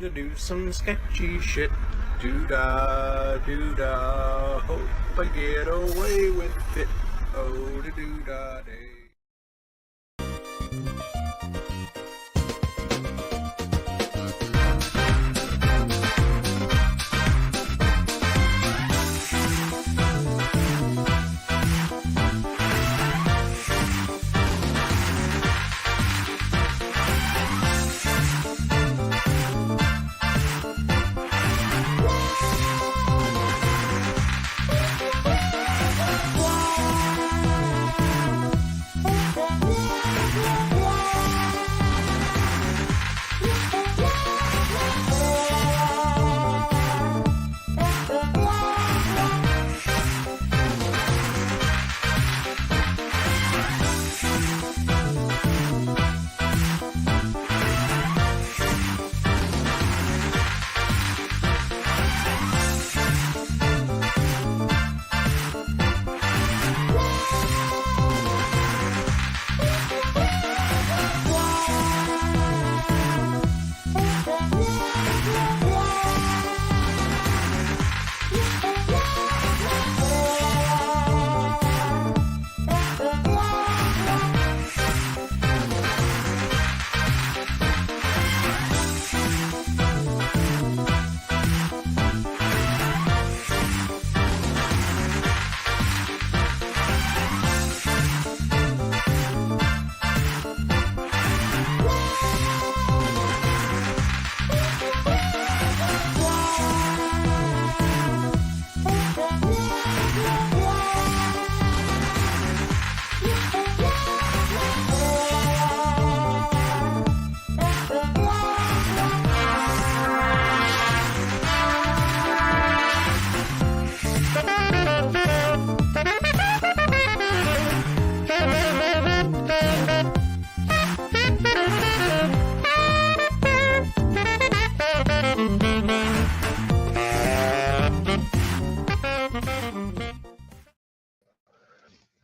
to do some sketchy shit. Doo-dah, doo-dah, hope I get away with it. Oh, doo-dah, day.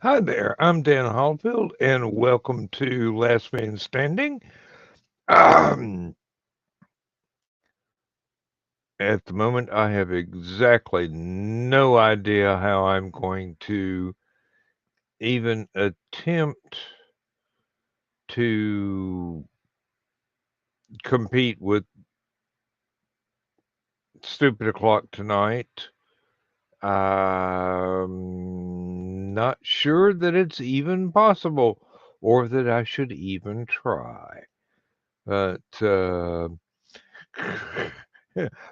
Hi there, I'm Dan Hallfield, and welcome to Last Man Standing. At the moment, I have exactly no idea how I'm going to even attempt to compete with Stupid O'Clock tonight. I'm not sure that it's even possible or that I should even try. But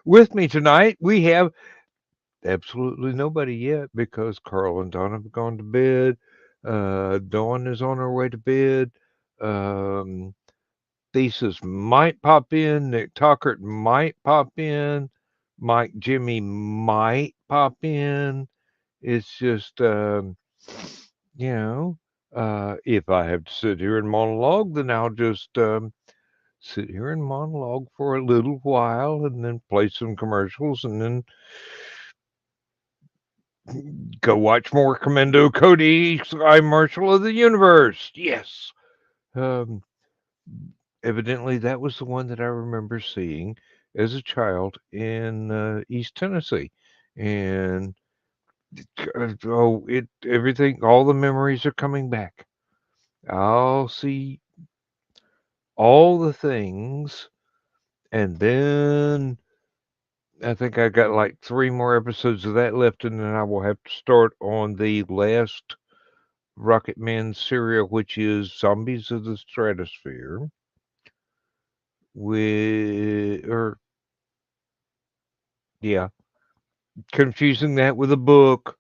with me tonight, we have absolutely nobody yet because Carl and Don have gone to bed. Dawn is on her way to bed. Thesis might pop in. Nick Tuckert might pop in. Mike Jimmy might pop in. It's just, if I have to sit here and monologue, then I'll just sit here and monologue for a little while and then play some commercials and then go watch more Commando Cody, Sky Marshal of the Universe. Yes. Evidently, that was the one that I remember seeing as a child in East Tennessee. And everything, all the memories are coming back. I'll see all the things, and then I think I got like 3 more episodes of that left, and then I will have to start on the last Rocket Man serial, which is Zombies of the Stratosphere. Confusing that with a book,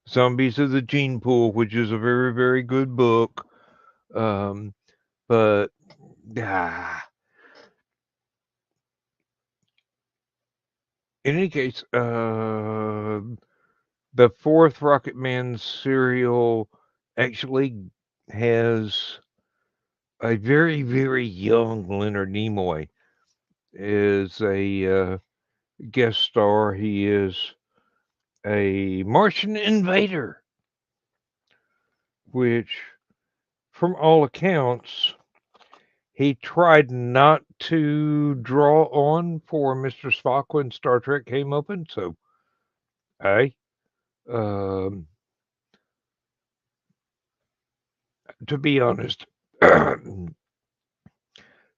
Zombies of the Gene Pool, which is a very, very good book. But in any case, the 4th Rocket Man serial actually has a very, very young Leonard Nimoy is a guest star. He is a Martian invader, which, from all accounts, he tried not to draw on for Mr. Spock when Star Trek came open. So, hey, um, to be honest,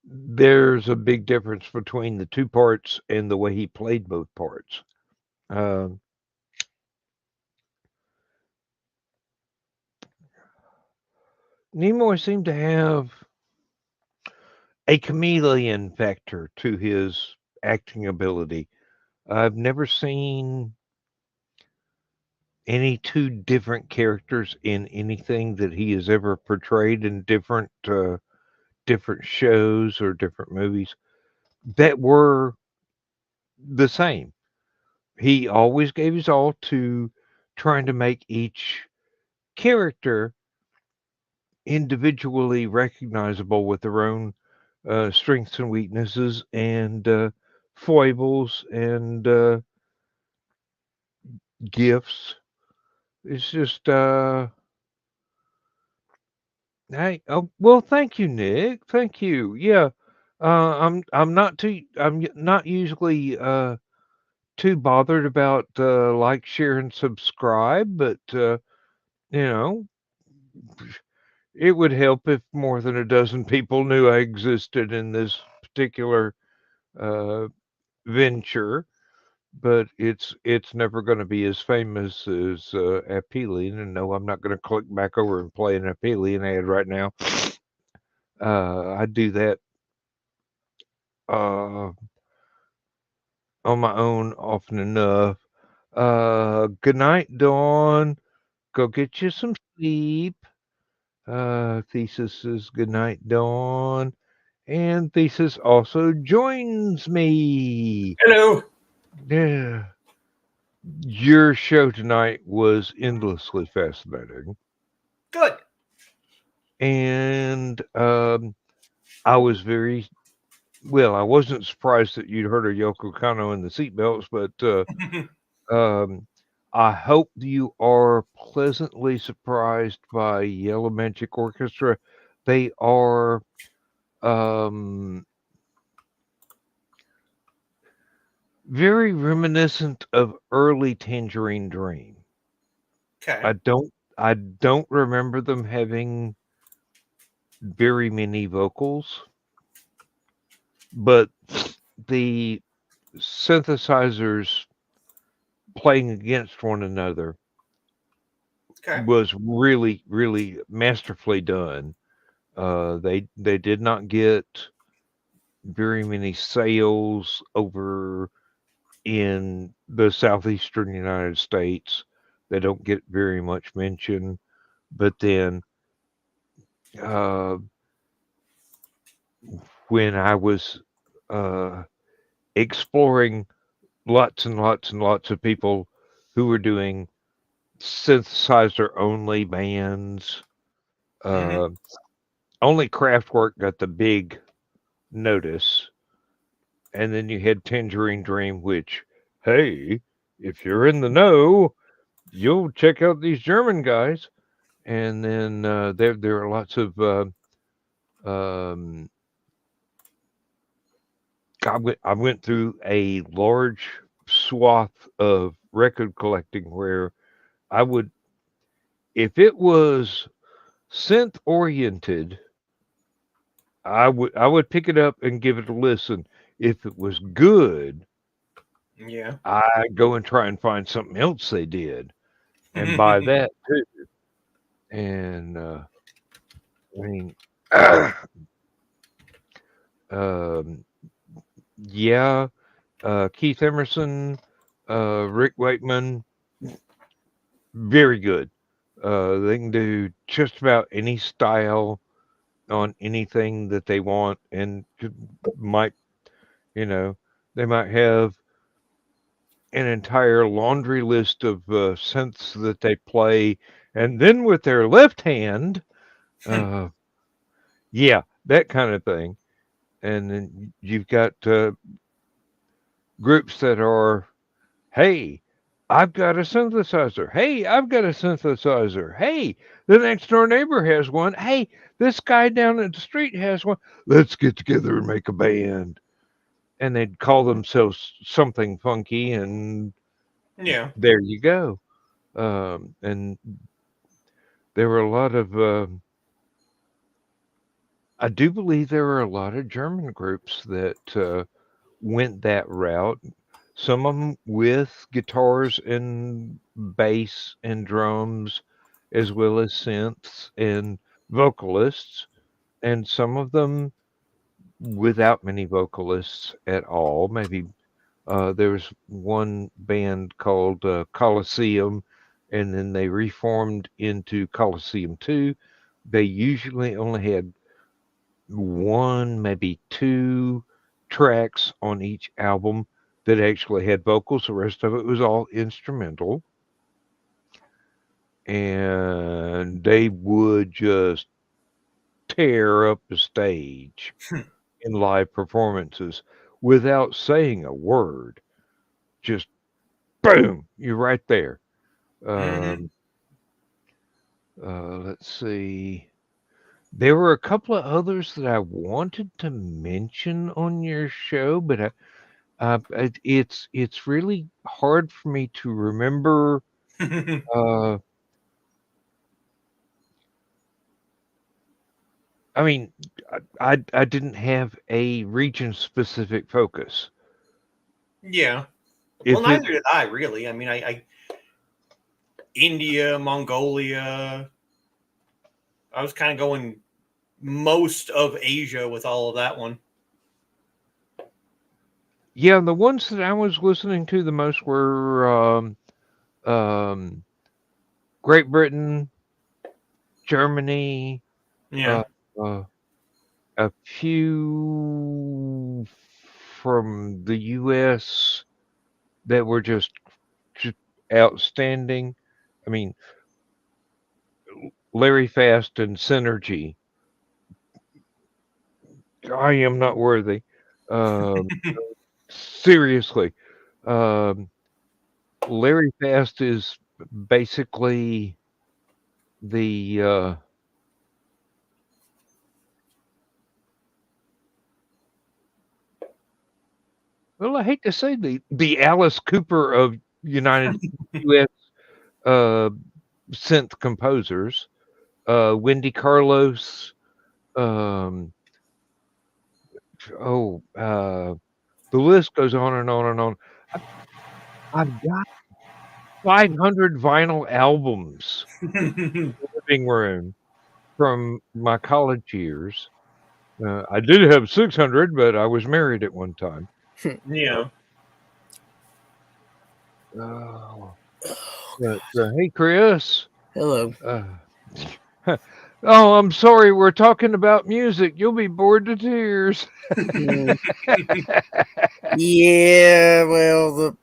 there's a big difference between the two parts and the way he played both parts. Um, Nimoy seemed to have a chameleon factor to his acting ability. I've never seen any two different characters in anything that he has ever portrayed in different shows or different movies that were the same. He always gave his all to trying to make each character individually recognizable with their own strengths and weaknesses and foibles and gifts. It's just hey, oh, well, thank you, Nick. Thank you. Yeah. I'm not usually too bothered about like, share, and subscribe, but you know, it would help if more than a dozen people knew I existed in this particular uh venture. But it's never going to be as famous as Aphelion, and no, I'm not going to click back over and play an Aphelion ad right now. I do that uh, on my own often enough. Good night, Dawn. Go get you some sleep. Thesis says good night, Dawn. And Thesis also joins me. Hello. Yeah. Your show tonight was endlessly fascinating. Good. And I was very well, I wasn't surprised that you'd heard of Yoko Kano and the seatbelts, but um, I hope you are pleasantly surprised by Yellow Magic Orchestra. They are um, very reminiscent of early Tangerine Dream. Okay. I don't remember them having very many vocals, but the synthesizers playing against one another Okay. was really, really masterfully done. They did not get very many sales over in the southeastern United States. They don't get very much mention. But then uh, when I was uh, exploring lots and lots and lots of people who were doing synthesizer only bands, Mm-hmm. uh, only Kraftwerk got the big notice, and then you had Tangerine Dream, which, hey, if you're in the know, you'll check out these German guys. And then there are lots of um, I went through a large swath of record collecting where I would, if it was synth oriented, I would pick it up and give it a listen. If it was good, Yeah. I go and try and find something else they did and buy that too. And I mean, um, yeah, Keith Emerson, Rick Wakeman, very good. They can do just about any style on anything that they want, and might you know they might have an entire laundry list of synths that they play, and then with their left hand, uh, yeah, that kind of thing. And then you've got groups that are, hey, I've got a synthesizer. Hey, I've got a synthesizer. Hey, the next door neighbor has one. Hey, this guy down at the street has one. Let's get together and make a band. And they'd call themselves something funky, and Yeah. there you go. And there were a lot of, I do believe there were a lot of German groups that went that route. Some of them with guitars and bass and drums, as well as synths and vocalists, and some of them without many vocalists at all. Maybe there was one band called Colosseum, and then they reformed into Colosseum 2. They usually only had one, maybe two tracks on each album that actually had vocals. The rest of it was all instrumental. And they would just tear up the stage in live performances without saying a word. Just boom, you're right there. Mm-hmm. Let's see. There were a couple of others that I wanted to mention on your show, but it's really hard for me to remember. Uh, I mean, I didn't have a region specific focus. Yeah. Well, If it, neither did I really. I mean, I India, Mongolia. I was kind of going most of Asia with all of that one. yeah, the ones that I was listening to the most were um, Great Britain, Germany, Yeah. uh, a few from the U.S. that were just outstanding. I mean, Larry Fast and Synergy. I am not worthy. Um, seriously, um, Larry Fast is basically the well, I hate to say the Alice Cooper of United U.S. Uh, synth composers. Wendy Carlos. Um, the list goes on and on and on. I- I've got 500 vinyl albums in the living room from my college years. I did have 600, but I was married at one time. Yeah. Oh, hey, Chris. Hello. Oh, I'm sorry. We're talking about music. You'll be bored to tears. Yeah, well,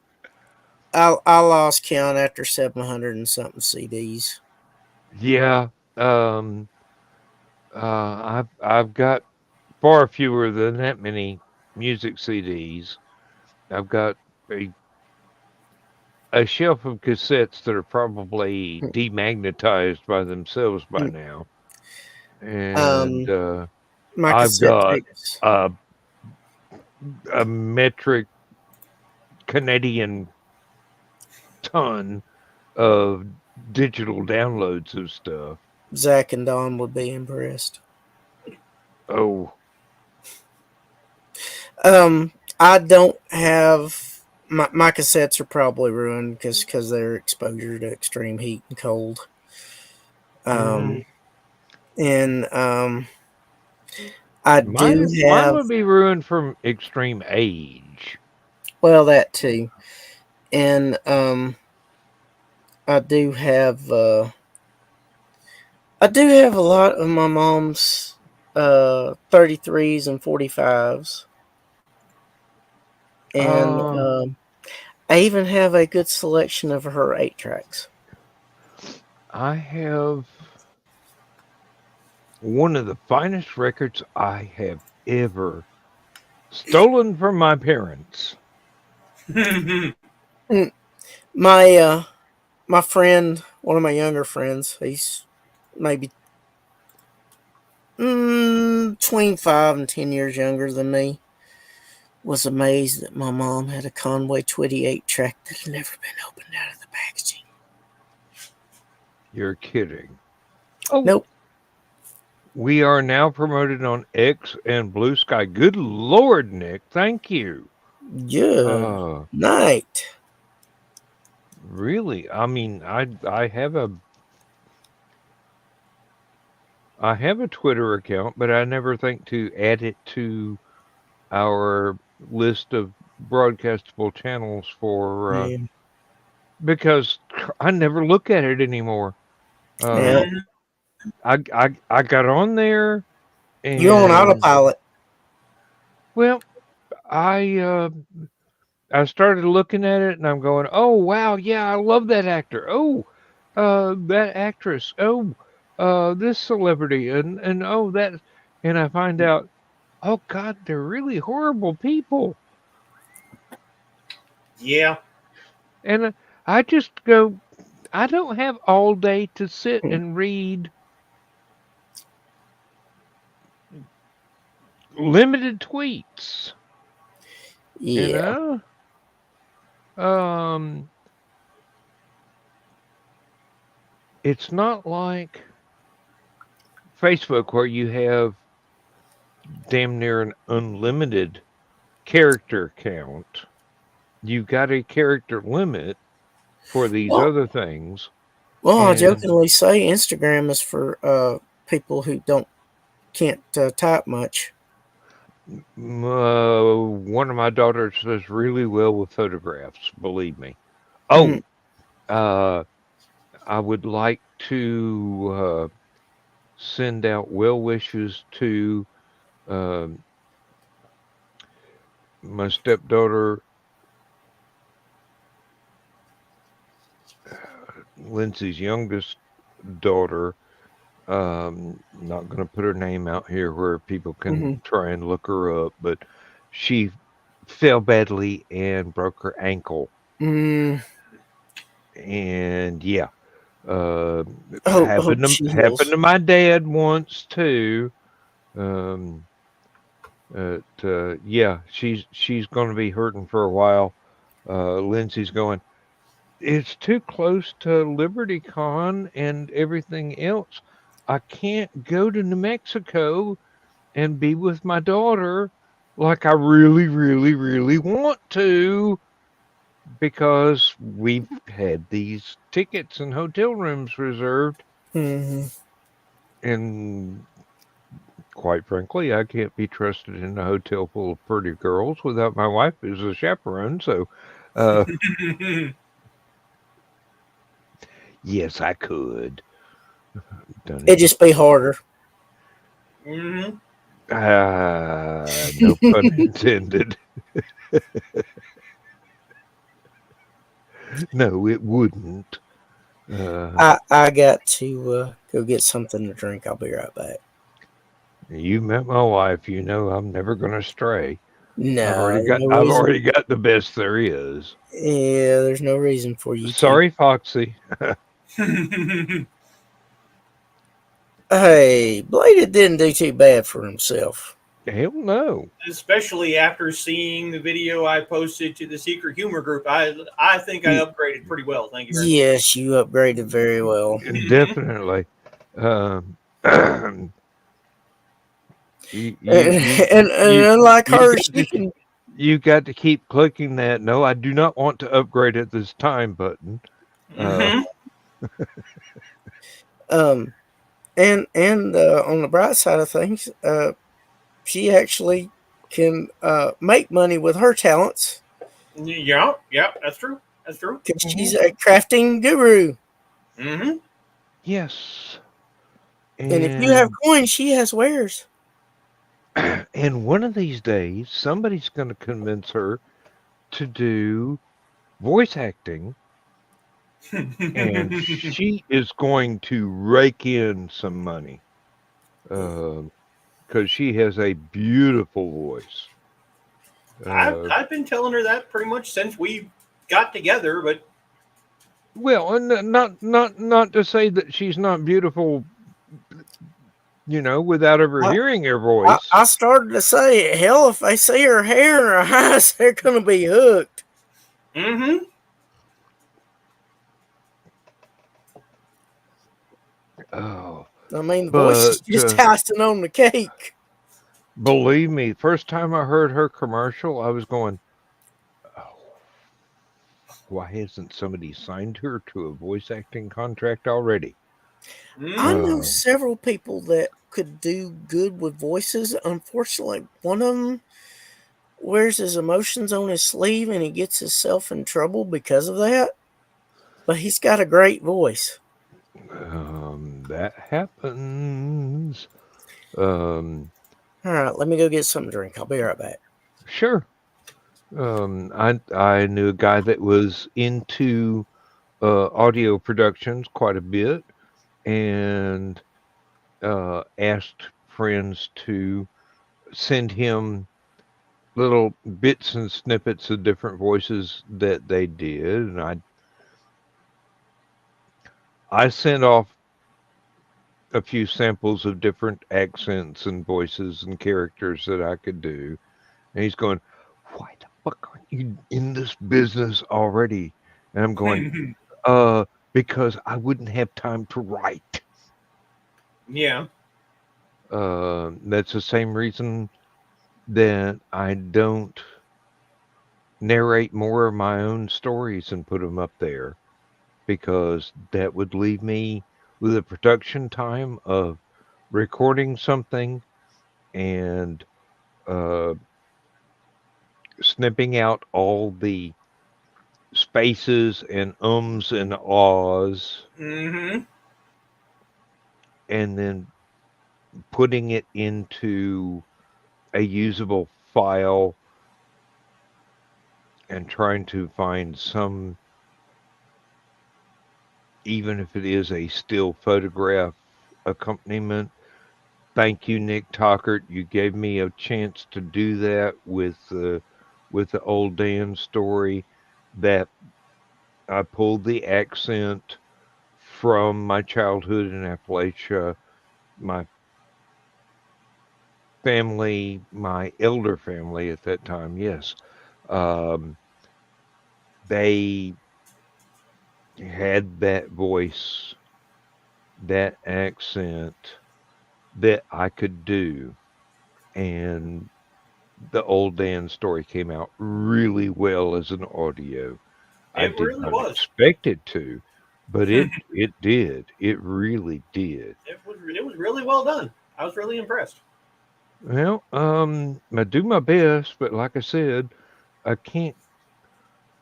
I lost count after 700 and something CDs. Yeah. I've got far fewer than that many music CDs. I've got a shelf of cassettes that are probably demagnetized by themselves by now, and My I've cassette got tapes. a metric Canadian ton of digital downloads of stuff. Zach and Don would be impressed. Oh, I don't have my cassettes are probably ruined because their exposure to extreme heat and cold. Mhm. And I do mine have would be ruined from extreme age. well that too, and I do have a lot of my mom's 33s and 45s. And I even have a good selection of her 8-tracks. I have one of the finest records I have ever stolen from my parents. My friend, one of my younger friends, he's maybe between 5 and 10 years younger than me, was amazed that my mom had a Conway 28 track that had never been opened out of the packaging. You're kidding. Oh, Nope. we are now promoted on X and Blue Sky. Good Lord, Nick. Thank you. Good night. Really? I mean, I have a Twitter account, but I never think to add it to our list of broadcastable channels for Yeah. because I never look at it anymore. Yeah. I got on there You're on and autopilot. well, I started looking at it and I'm going, oh wow, yeah, I love that actor. Oh, that actress. Oh, this celebrity and oh that, and I find out, oh God, they're really horrible people. Yeah. And I just go, I don't have all day to sit and read limited tweets. You Yeah. know? It's not like Facebook where you have damn near an unlimited character count. You've got a character limit for these Well, other things. I And jokingly say Instagram is for people who can't type much. one of my daughters does really well with photographs, believe me. Oh, Mhm. I would like to send out well wishes to my stepdaughter, Lindsay's youngest daughter. Not going to put her name out here where people can try and look her up, but she fell badly and broke her ankle. Mm. And yeah, Hope she happened heals. to my dad once too. Yeah, she's going to be hurting for a while. Lindsay's going, it's too close to Liberty Con and everything else. I can't go to New Mexico and be with my daughter like I really, really, really want to because we've had these tickets and hotel rooms reserved. Mm-hmm. And quite frankly, I can't be trusted in a hotel full of pretty girls without my wife as a chaperone. So, yes, I could. Done It'd just be harder. Mm-hmm. No pun intended. No, it wouldn't. I got to go get something to drink. I'll be right back. You met my wife. You know I'm never going to stray. No, I've no reason. already got the best there is. Yeah, there's no reason for you Sorry, Foxy. Hey, Bladed didn't do too bad for himself. Hell no. Especially after seeing the video I posted to the Secret Humor group, I think I upgraded pretty well. Thank you very much. Yes, you upgraded very well. Definitely. And unlike her, she can. You got to keep clicking that. No, I do not want to upgrade at this time button. And on the bright side of things, she actually can make money with her talents. Yeah, that's true. That's true. Because she's a crafting guru. Mm-hmm. Yes. And if you have coins, she has wares. And one of these days, somebody's going to convince her to do voice acting. And she is going to rake in some money. Because she has a beautiful voice. I've been telling her that pretty much since we got together, but Well, and not to say that she's not beautiful, without ever I, hearing her I, voice. I started to say, hell, if they see her hair and her eyes, they're going to be hooked. Mm-hmm. Oh, I mean, the voice but is just icing on the cake. believe me, first time I heard her commercial, I was going, "Oh, why hasn't somebody signed her to a voice acting contract already?" I Mm-hmm. know several people that could do good with voices. Unfortunately, one of them wears his emotions on his sleeve and he gets himself in trouble because of that. But he's got a great voice. That happens. Um, All right, let me go get something to drink. I'll be right back. sure. I knew a guy that was into audio productions quite a bit, and asked friends to send him little bits and snippets of different voices that they did, and I sent off a few samples of different accents and voices and characters that I could do. And he's going, "Why the fuck aren't you in this business already?" And I'm going, because I wouldn't have time to write. Yeah. That's the same reason that I don't narrate more of my own stories and put them up there, because that would leave me with a production time of recording something and uh, snipping out all the spaces and ums and ahs, Mm-hmm. and then putting it into a usable file and trying to find some, even if it is a still photograph accompaniment. Thank you, Nick Tockert. You gave me a chance to do that with the old Dan story. That I pulled the accent from my childhood in Appalachia. My family, my elder family at that time, yes, um, they had that voice, that accent that I could do, and the old Dan story came out really well as an audio. I It did really not was. expect it to, but it it did. It really did. was really well done. I was really impressed. Well, I do my best, but like I said, I can't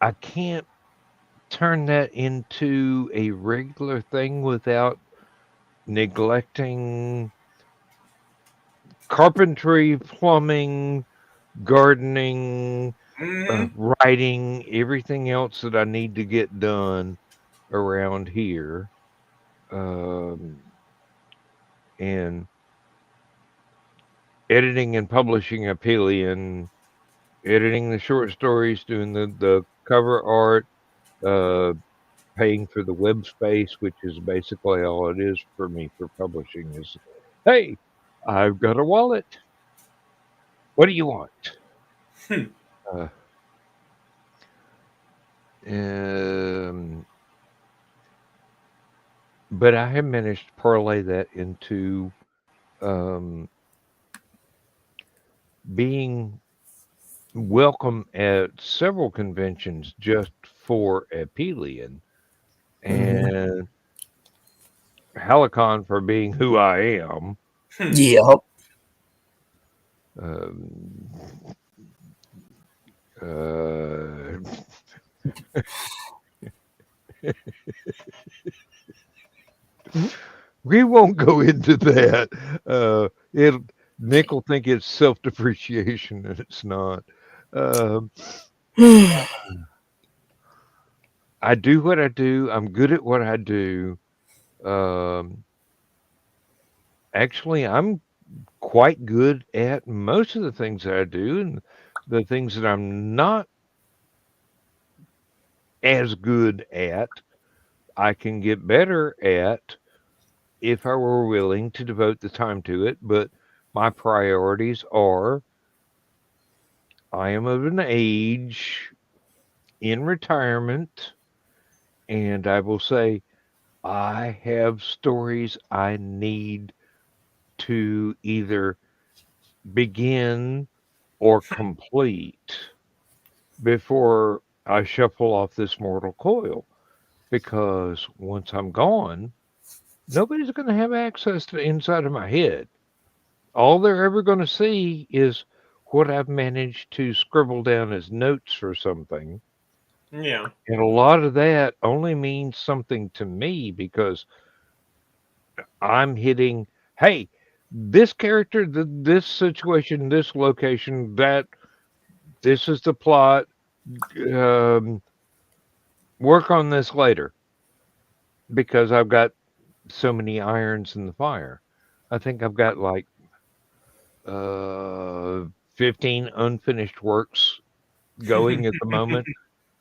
I can't turn that into a regular thing without neglecting carpentry, plumbing, gardening, Mm-hmm. writing, everything else that I need to get done around here. Um, and editing and publishing Aphelion, editing the short stories, doing the cover art, uh, paying for the web space, which is basically all it is for me for publishing is, hey, I've got a wallet. What do you want? Uh, um, but I have managed to parlay that into um, being welcome at several conventions just for Aphelion, Mm-hmm. and Hallowcon for being who I am. Yep. Um, uh, we won't go into that. It Nick will think it's self depreciation, and it's not. Um, I do what I do. I'm good at what I do. Um, Actually, I'm quite good at most of the things that I do, and the things that I'm not as good at, I can get better at if I were willing to devote the time to it. But my priorities are I am of an age in retirement, and I will say I have stories I need to either begin or complete before I shuffle off this mortal coil. Because once I'm gone, nobody's going to have access to the inside of my head. All they're ever going to see is what I've managed to scribble down as notes or something. Yeah. And a lot of that only means something to me because I'm hitting, hey, this character, this situation, this location, this is the plot. Um, work on this later because I've got so many irons in the fire. I think I've got like uh, 15 unfinished works going at the moment,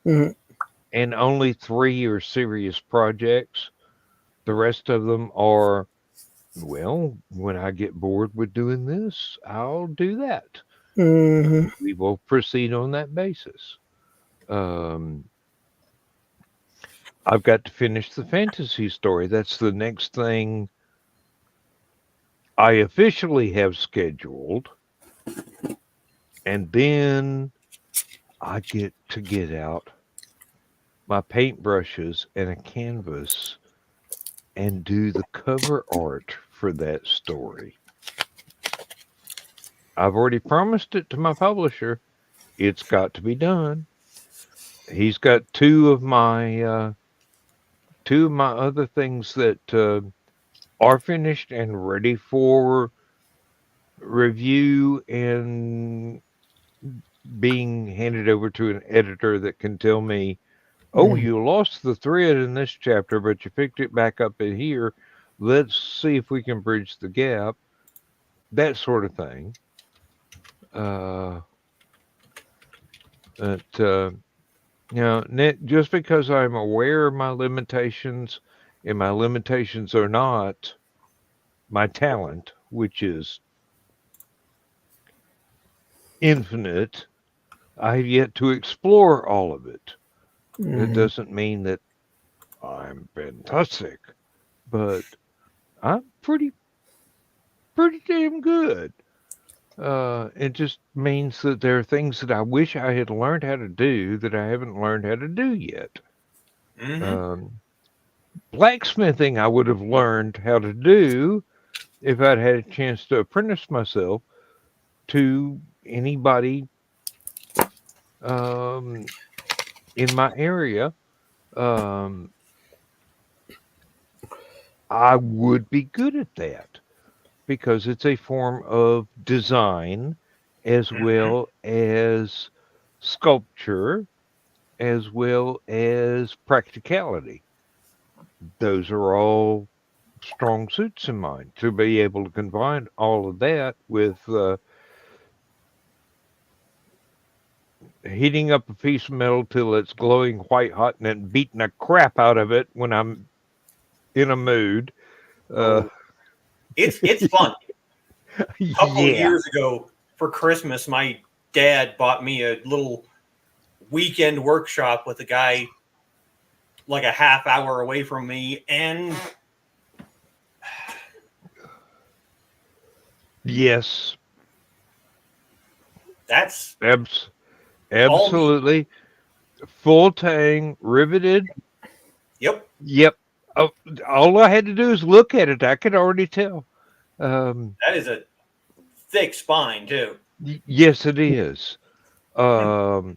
Mhm. and only 3 are serious projects. The rest of them are, well, when I get bored with doing this, I'll do that. Mhm. We will proceed on that basis. Um, I've got to finish the fantasy story. That's the next thing I officially have scheduled. And then I get to get out my paintbrushes and a canvas and do the cover art for that story. I've already promised it to my publisher. It's got to be done. He's got two of my other things that are finished and ready for review and being handed over to an editor that can tell me, oh, Mhm. you lost the thread in this chapter, but you picked it back up in here. Let's see if we can bridge the gap. That sort of thing. Uh, that Nick, just because I'm aware of my limitations, and my limitations are not my talent, which is infinite, I have yet to explore all of it. It Mhm. doesn't mean that I'm fantastic, but I'm pretty damn good. It just means that there are things that I wish I had learned how to do that I haven't learned how to do yet. Mm-hmm. Um, blacksmithing I would have learned how to do if I'd had a chance to apprentice myself to anybody um, in my area. Um, I would be good at that because it's a form of design as Mm-hmm. well as sculpture as well as practicality. Those are all strong suits of mine to be able to combine all of that with heating up a piece of metal till it's glowing white hot and then beating the crap out of it when I'm in a mood. Uh, Oh, it's fun. A couple of yeah. years ago for Christmas, my dad bought me a little weekend workshop with a guy like a half hour away from me, and Yes. that's Abs- all me. absolutely. Full tang, riveted. Yep. Yep. Oh, all I had to do is look at it. I could already tell. Um, That is a thick spine too. yes, it is. Um,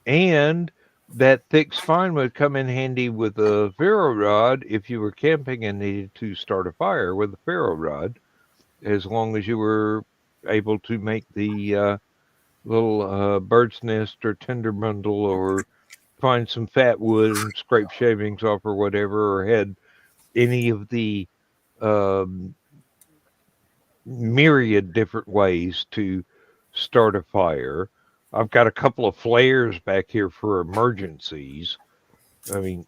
and that thick spine would come in handy with a ferro rod if you were camping and needed to start a fire with a ferro rod, as long as you were able to make the little bird's nest or tinder bundle or find some fat wood and scrape shavings off or whatever, or had any of the um, myriad different ways to start a fire. I've got a couple of flares back here for emergencies. I mean,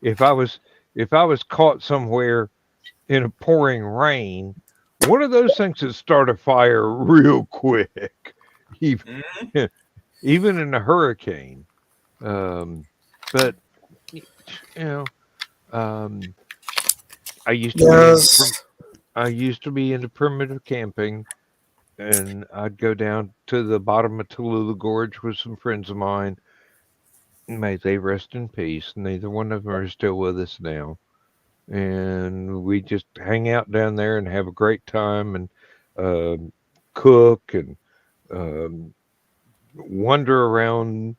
if I was caught somewhere in a pouring rain, one of those things would start a fire real quick, even Mhm. even in a hurricane. But you know, um, I used to be into Yes. I used to be into primitive camping, and I'd go down to the bottom of Tallulah Gorge with some friends of mine. May they rest in peace. Neither one of them are still with us now. And we just hang out down there and have a great time and cook and um, wander around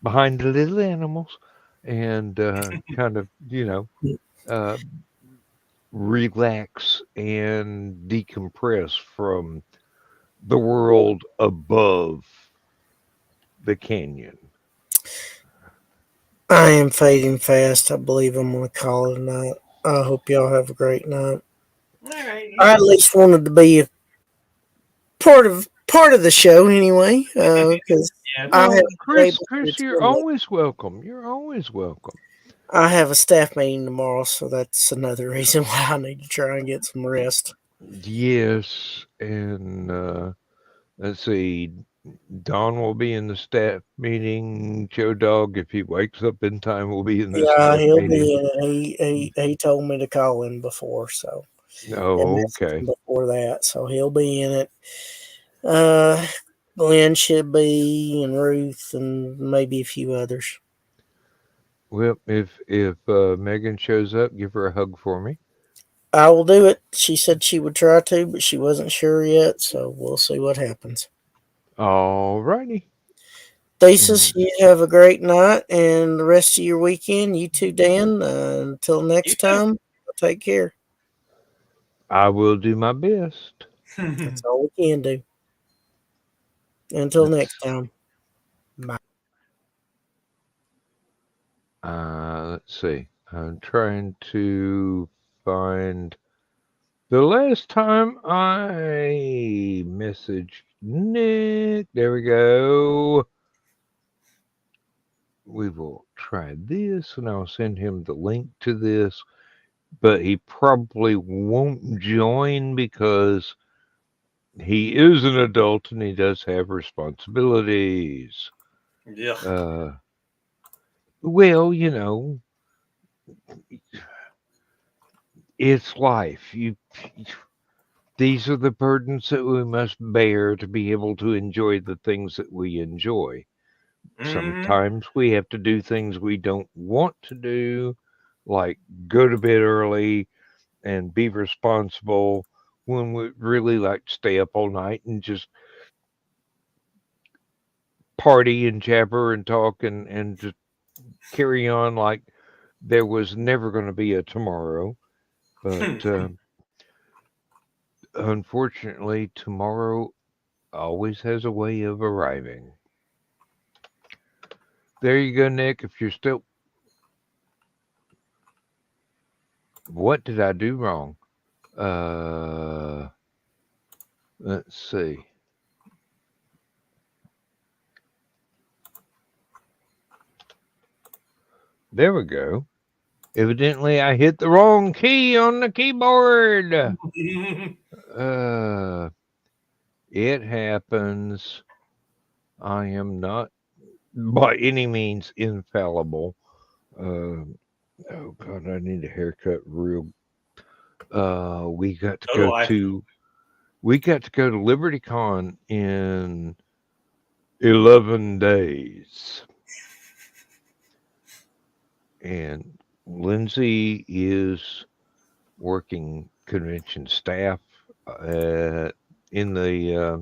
behind the little animals and kind of, uh, relax and decompress from the world above the canyon. I am fading fast. I believe I'm going to call it a night. I hope y'all have a great night. All right, you I at too. least wanted to be a part of the show anyway, because Yeah, I Well, haven't been able to Chris, you're attend it. always welcome. You're always welcome. I have a staff meeting tomorrow, so that's another reason why I need to try and get some rest. Yes, and let's see. Don will be in the staff meeting. Joe Dog, if he wakes up in time, will be in the Yeah, staff he'll meeting. be in it. He told me to call him before, so and Oh, message him okay. before that, so he'll be in it. Uh, Glenn should be, and Ruth, and maybe a few others. Well, if Megan shows up, give her a hug for me. I will do it. She said she would try to, but she wasn't sure yet, so we'll see what happens. All righty. Thesis, And you have a great night and the rest of your weekend. You too, Dan. Until you next time, take care. I will do my best. too. That's all we can do. Until next Let's time. Bye. let's see. I'm trying to find the last time I messaged Nick. There we go. We will try this, and I'll send him the link to this. But he probably won't join because he is an adult and he does have responsibilities. Yeah. Uh, well, it's life. These are the burdens that we must bear to be able to enjoy the things that we enjoy. Hmm. Sometimes we have to do things we don't want to do, like go to bed early and be responsible when we really like to stay up all night and just party and jabber and talk and just carry on like there was never going to be a tomorrow. But unfortunately, tomorrow always has a way of arriving. There you go, Nick. If you're still. What did I do wrong? Uh, let's see. There we go. Evidently, I hit the wrong key on the keyboard. Uh, it happens. I am not by any means infallible. Uh, oh God, I need a haircut real. We got to So do go I. to LibertyCon in 11 days, and Lindsay is working convention staff uh, in the uh,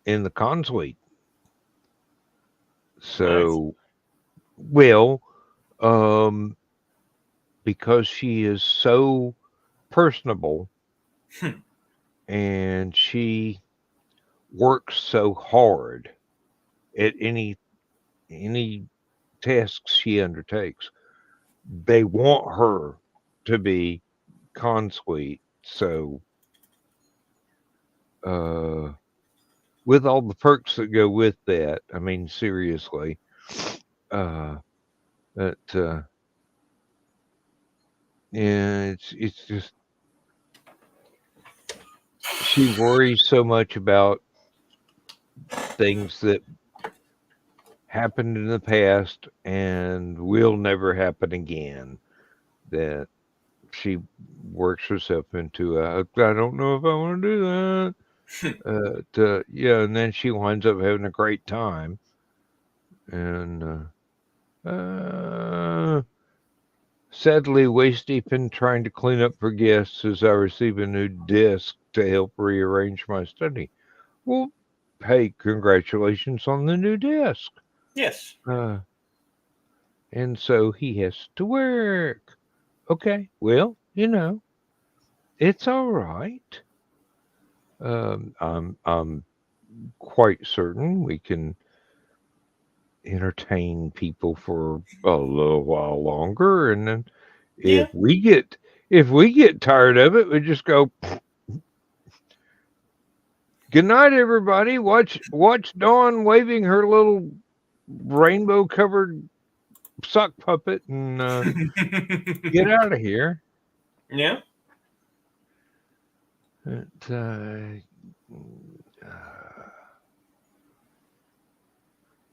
in the con suite. Nice. So, well, um, because she is so personable and she works so hard at any tasks she undertakes, they want her to be con suite. So, uh, with all the perks that go with that, I mean, seriously, uh, that Yeah, it's just she worries so much about things that happened in the past and will never happen again that she works herself into a I don't know if I want to do that. Yeah, and then she winds up having a great time. And sadly, waist deep in trying to clean up for guests as I receive a new desk to help rearrange my study. Well, hey, congratulations on the new desk. Yes. And so he has to work. Okay, well, it's all right. I'm quite certain we can entertain people for a little while longer, and then Yeah. if we get tired of it, we just go. Good night, everybody. Watch Dawn waving her little rainbow covered sock puppet and get out of here. Yeah.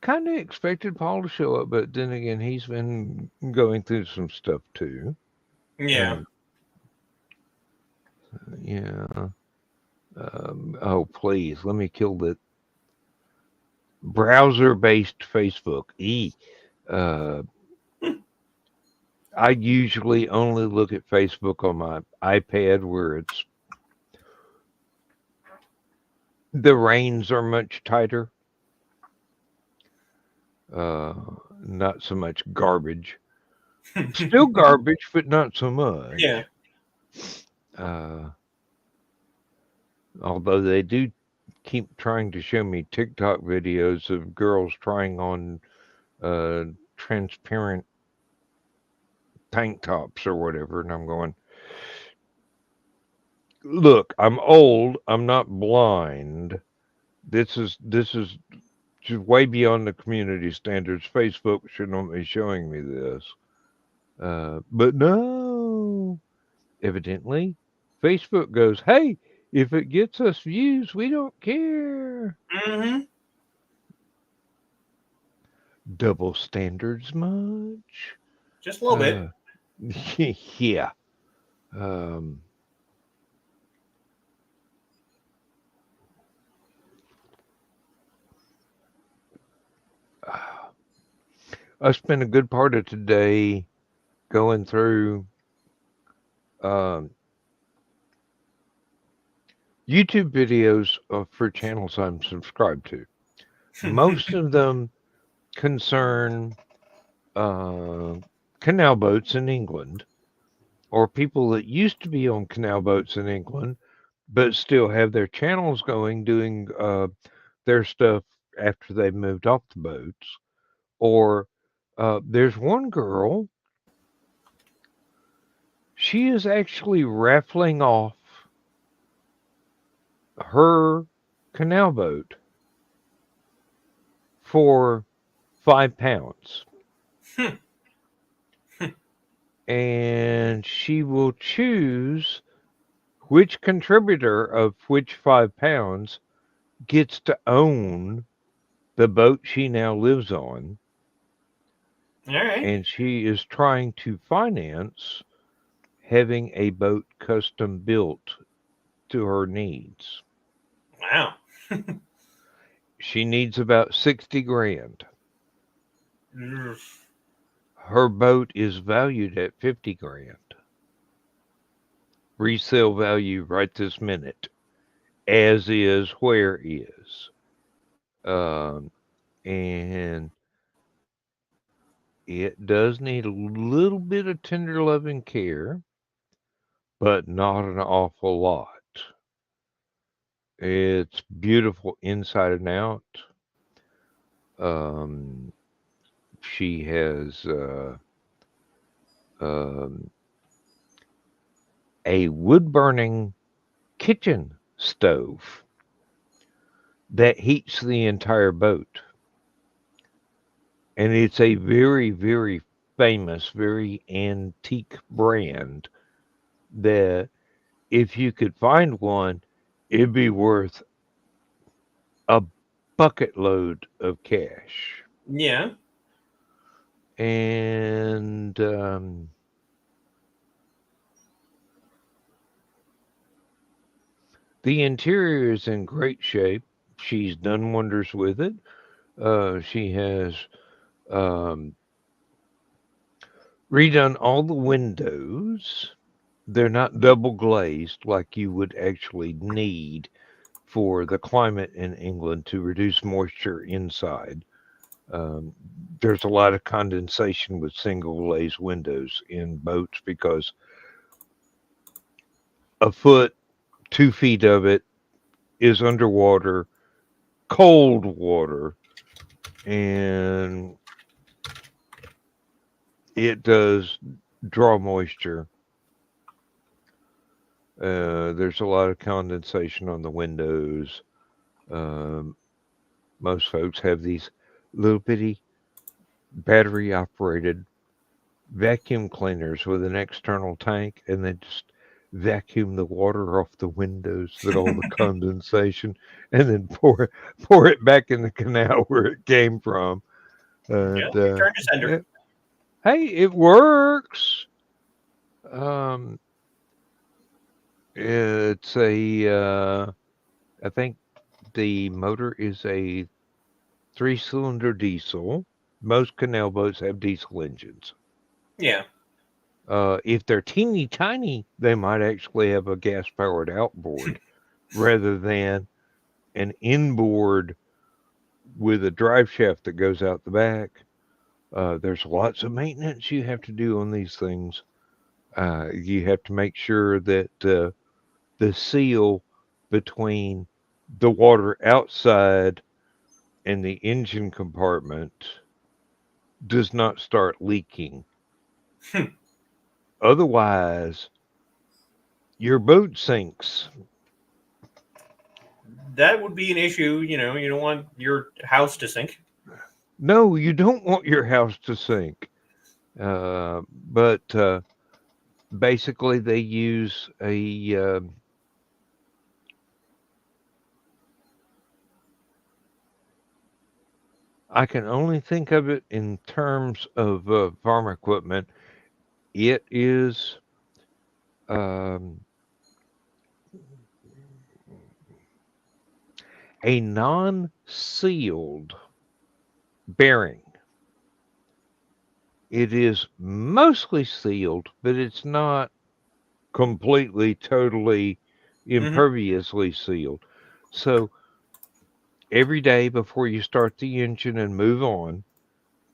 Kind of expected Paul to show up, but then again, he's been going through some stuff too. Yeah. Yeah. Oh, please, let me kill the browser-based Facebook. I usually only look at Facebook on my iPad where the reins are much tighter. Not so much garbage. Still garbage, but not so much. Yeah. Although they do keep trying to show me TikTok videos of girls trying on transparent tank tops or whatever, and I'm going, look, I'm old, I'm not blind. This is just way beyond the community standards. Facebook shouldn't be showing me this. But no, evidently, Facebook goes, hey, if it gets us views, we don't care. Mm-hmm. Double standards much? Just a little bit. Yeah. I spent a good part of today going through YouTube videos for channels I'm subscribed to. Most of them concern canal boats in England, or people that used to be on canal boats in England, but still have their channels going, doing their stuff after they've moved off the boats. Or there's one girl, she is actually raffling off her canal boat for £5. And she will choose which contributor of which £5 gets to own the boat she now lives on. All right. And she is trying to finance having a boat custom built to her needs. Wow. She needs about 60 grand. Mm. Her boat is valued at 50 grand. Resale value right this minute, as is where is. And it does need a little bit of tender loving care, but not an awful lot. It's beautiful inside and out. She has a wood-burning kitchen stove that heats the entire boat. And it's a very, very famous, very antique brand that if you could find one, it'd be worth a bucket load of cash. Yeah. And the interior is in great shape. She's done wonders with it. She has um, redone all the windows. They're not double glazed like you would actually need for the climate in England to reduce moisture inside. Um, there's a lot of condensation with single glazed windows in boats because a foot, 2 feet of it is underwater, cold water, and it does draw moisture. There's a lot of condensation on the windows. Um, most folks have these little bitty battery operated vacuum cleaners with an external tank, and they just vacuum the water off the windows, that all the condensation, and then pour it back in the canal where it came from. Yeah. And Turn to sender. hey, it works. Um, it's I think the motor is a 3-cylinder diesel. Most canal boats have diesel engines. Yeah. If they're teeny tiny, they might actually have a gas powered outboard rather than an inboard with a drive shaft that goes out the back. There's lots of maintenance you have to do on these things. You have to make sure that the seal between the water outside and the engine compartment does not start leaking. Otherwise, your boat sinks. That would be an issue. You know, you don't want your house to sink. No, you don't want your house to sink. But basically, they use a I can only think of it in terms of farm equipment. It is um, a non-sealed bearing. It is mostly sealed, but it's not completely, totally, imperviously sealed. So every day before you start the engine and move on,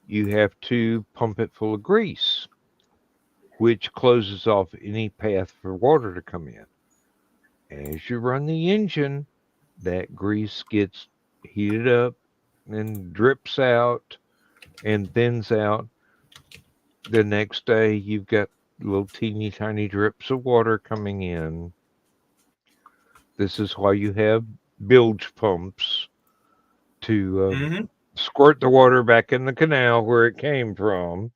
you have to pump it full of grease, which closes off any path for water to come in. As you run the engine, that grease gets heated up and drips out and thins out. The next day, you've got little teeny tiny drips of water coming in. This is why you have bilge pumps to squirt the water back in the canal where it came from.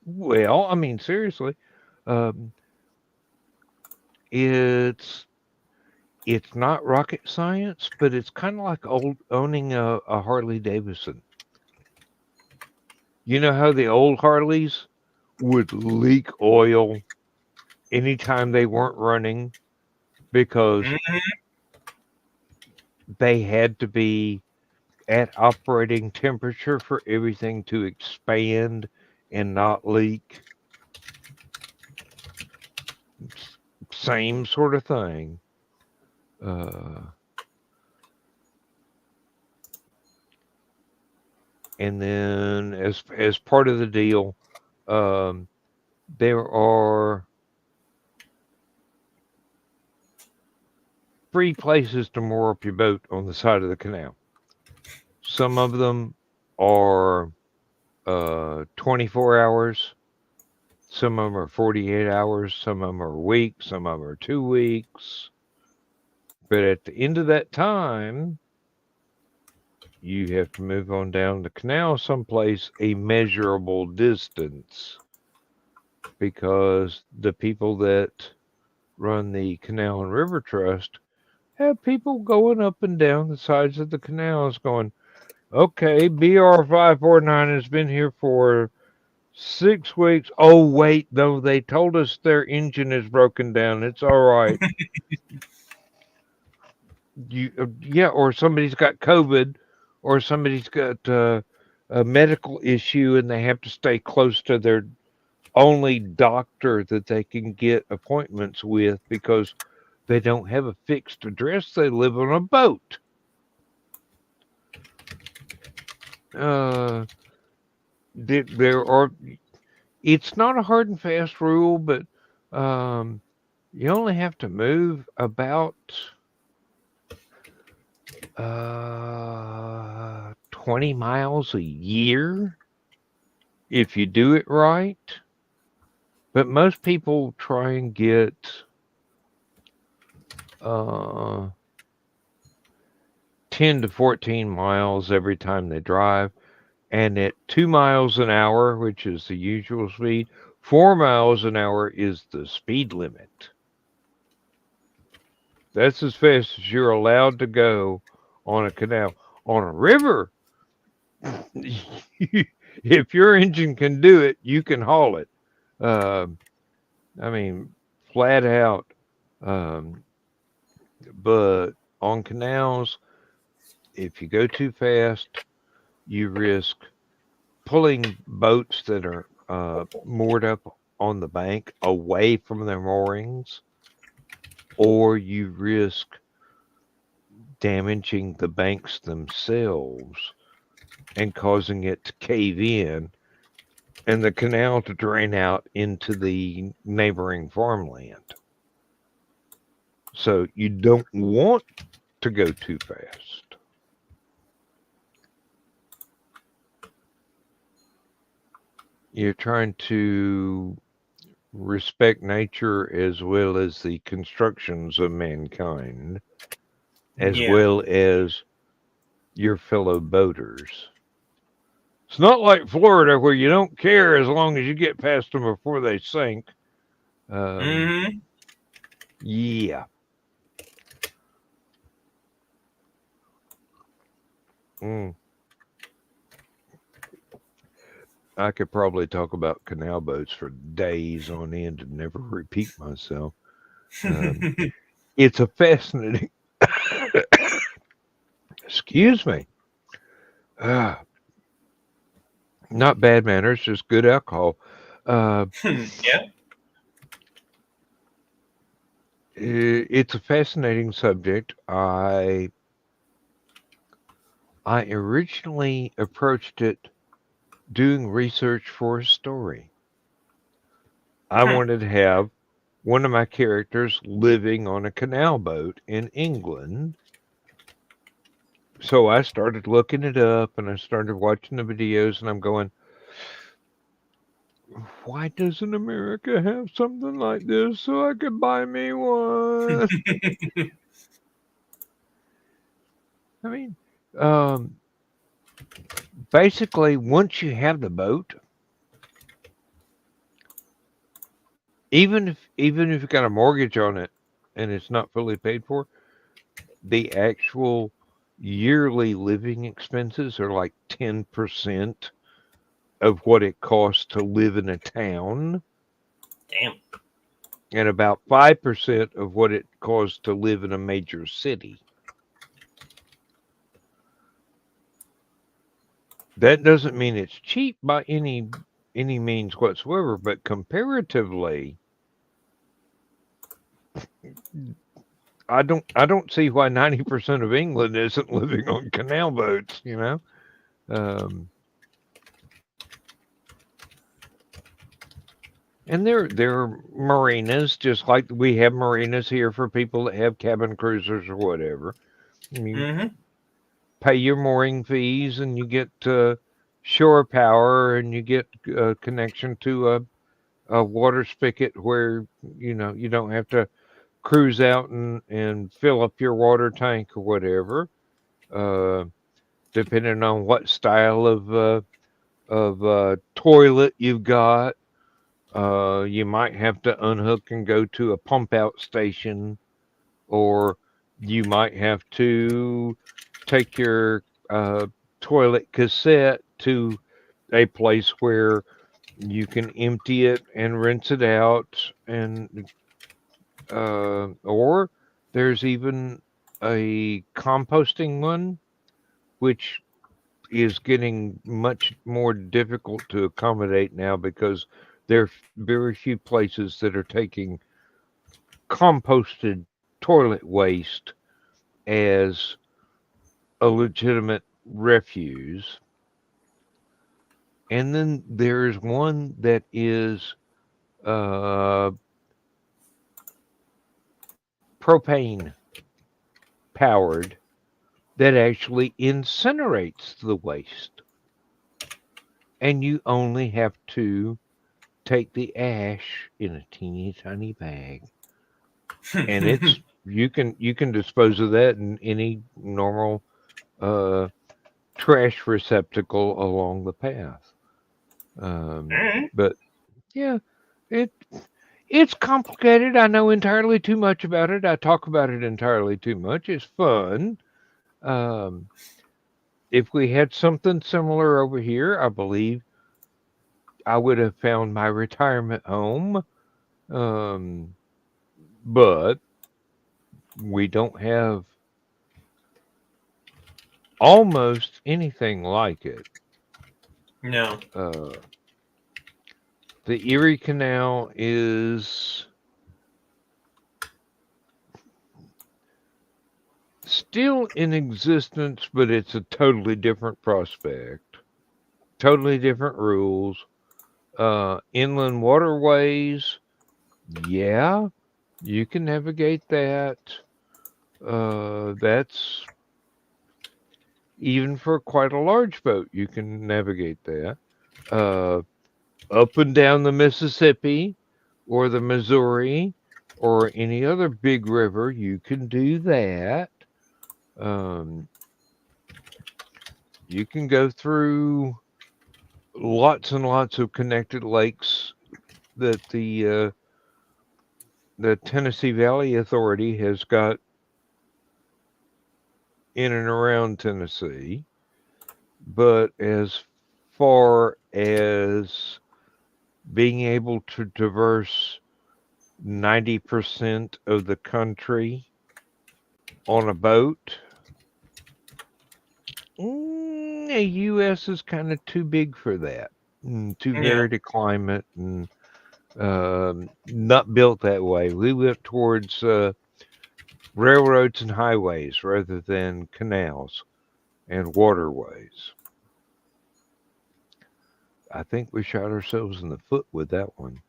Well, I mean, seriously, um, it's not rocket science, but it's kind of like owning a Harley Davidson. You know how the old Harleys would leak oil anytime they weren't running because they had to be at operating temperature for everything to expand and not leak. Same sort of thing. And then as part of the deal, there are 3 places to moor up your boat on the side of the canal. Some of them are 24 hours. Some of them are 48 hours. Some of them are a week. Some of them are 2 weeks. But at the end of that time, you have to move on down the canal someplace a measurable distance, because the people that run the Canal and River Trust have people going up and down the sides of the canals going, okay, BR 549 has been here for 6 weeks. Oh, wait, though, they told us their engine is broken down. It's all right. Yeah, or somebody's got COVID, or somebody's got a medical issue and they have to stay close to their only doctor that they can get appointments with because they don't have a fixed address. They live on a boat. There are. It's not a hard and fast rule, but you only have to move about 20 miles a year if you do it right. But most people try and get 10 to 14 miles every time they drive. And at 2 miles an hour, which is the usual speed, 4 miles an hour is the speed limit. That's as fast as you're allowed to go on a canal. On a river, if your engine can do it, you can haul it. I mean, flat out. But on canals, if you go too fast, you risk pulling boats that are moored up on the bank away from their moorings, or you risk damaging the banks themselves and causing it to cave in and the canal to drain out into the neighboring farmland. So you don't want to go too fast. You're trying to respect nature as well as the constructions of mankind, as well as your fellow boaters. It's not like Florida where you don't care as long as you get past them before they sink. Yeah. I could probably talk about canal boats for days on end and never repeat myself. It's a fascinating. Excuse me. Not bad manners, just good alcohol. It's a fascinating subject. I originally approached it doing research for a story. I wanted to have one of my characters living on a canal boat in England. So I started looking it up and I started watching the videos and I'm going, why doesn't America have something like this so I could buy me one? I mean, basically, once you have the boat, even if you've got a mortgage on it and it's not fully paid for, the actual yearly living expenses are like 10% of what it costs to live in a town. Damn. And about 5% of what it costs to live in a major city. That doesn't mean it's cheap by any means whatsoever, but comparatively, I don't see why 90% of England isn't living on canal boats, you know. And there are marinas, just like we have marinas here for people that have cabin cruisers or whatever. You pay your mooring fees, and you get shore power, and you get a connection to a water spigot where you don't have to cruise out and fill up your water tank or whatever. depending on what style of toilet you've got. You might have to unhook and go to a pump out station, or you might have to take your toilet cassette to a place where you can empty it and rinse it out, and or there's even a composting one, which is getting much more difficult to accommodate now because there are very few places that are taking composted toilet waste as a legitimate refuse. And then there's one that is propane powered that actually incinerates the waste. And you only have to take the ash in a teeny tiny bag, and it's you can dispose of that in any normal trash receptacle along the path. But yeah, it's complicated. I know entirely too much about it. I talk about it entirely too much. It's fun. If we had something similar over here, I believe I would have found my retirement home. But we don't have almost anything like it. No. The Erie Canal is still in existence, but it's a totally different prospect, totally different rules. Inland waterways, yeah, you can navigate that. That's even for quite a large boat, you can navigate that. Up and down the Mississippi or the Missouri or any other big river, you can do that. You can go through lots and lots of connected lakes that the Tennessee Valley Authority has got in and around Tennessee. But as far as being able to traverse 90% of the country on a boat, the U.S. is kind of too big for that, too varied a climate, and not built that way. We went towards railroads and highways rather than canals and waterways. I think we shot ourselves in the foot with that one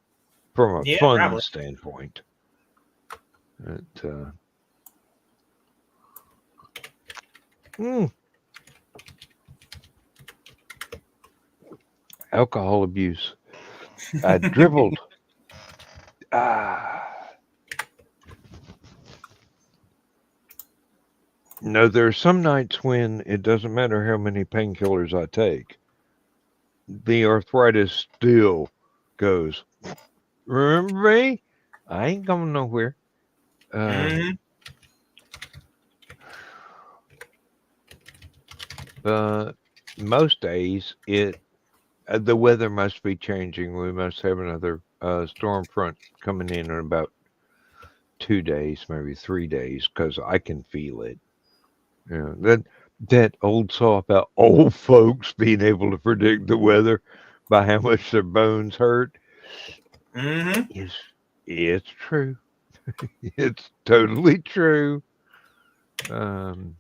from a fun standpoint. Alcohol abuse. I dribbled. No, there are some nights when it doesn't matter how many painkillers I take. The arthritis still goes. Remember me? I ain't going nowhere. But most days, the weather must be changing. We must have another storm front coming in about 2 days, maybe 3 days, because I can feel it. You know, that old saw about old folks being able to predict the weather by how much their bones hurt it's true. It's totally true. And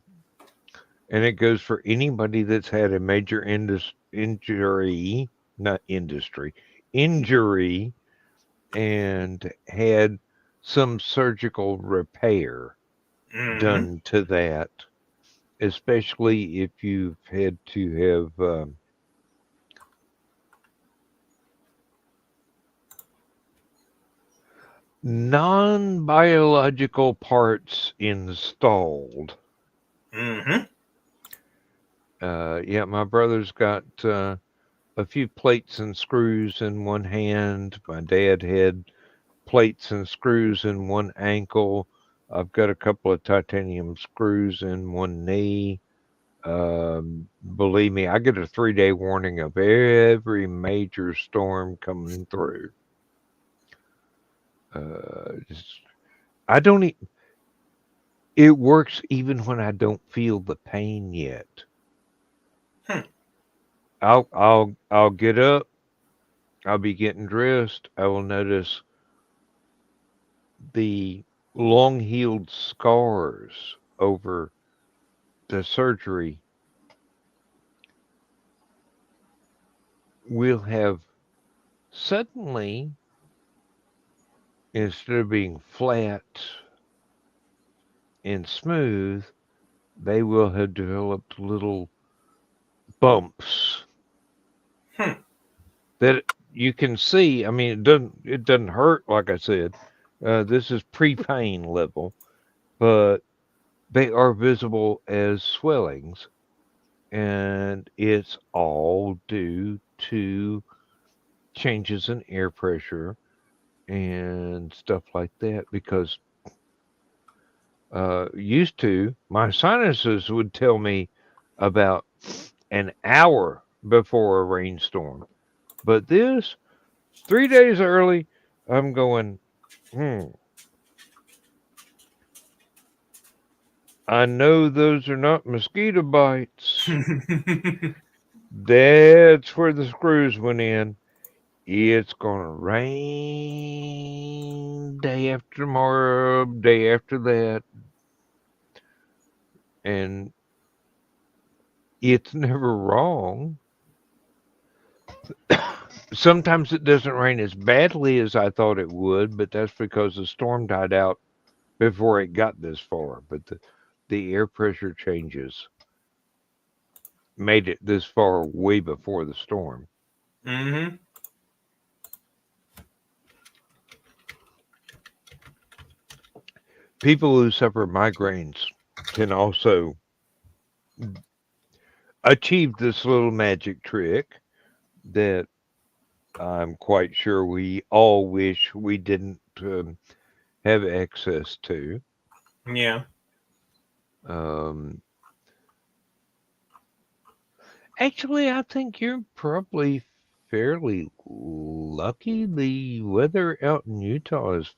it goes for anybody that's had a major injury and had some surgical repair done to that, especially if you've had to have non-biological parts installed. Yeah, my brother's got a few plates and screws in one hand. My dad had plates and screws in one ankle. I've got a couple of titanium screws in one knee. Believe me, I get a 3-day warning of every major storm coming through. I don't. It works even when I don't feel the pain yet. Hmm. I'll get up. I'll be getting dressed. I will notice the long healed scars over the surgery will have suddenly, instead of being flat and smooth, they will have developed little bumps Hmm. that you can see. I mean, it doesn't hurt, like I said. This is pre-pain level, but they are visible as swellings, and it's all due to changes in air pressure and stuff like that. Because used to, my sinuses would tell me about an hour before a rainstorm, but this 3 days early, I'm going, I know those are not mosquito bites. That's where the screws went in. It's going to rain day after tomorrow, day after that. And it's never wrong. Sometimes it doesn't rain as badly as I thought it would, but that's because the storm died out before it got this far. But the air pressure changes made it this far way before the storm. Mm-hmm. People who suffer migraines can also achieve this little magic trick that I'm quite sure we all wish we didn't have access to. Yeah. Um, Actually, I think you're probably fairly lucky. The weather out in Utah is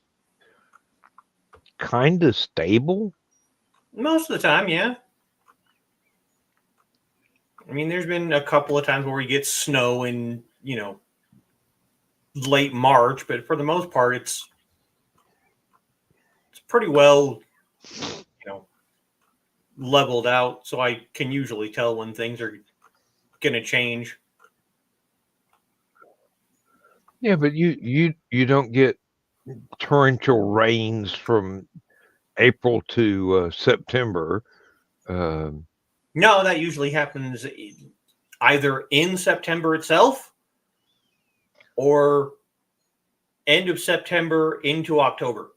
kind of stable. Most of the time, yeah. I mean, there's been a couple of times where we get snow in, late March, but for the most part, it's pretty well, leveled out. So I can usually tell when things are going to change. Yeah, but you don't get torrential rains from April to September. Um, No, that usually happens either in September itself or end of September into October.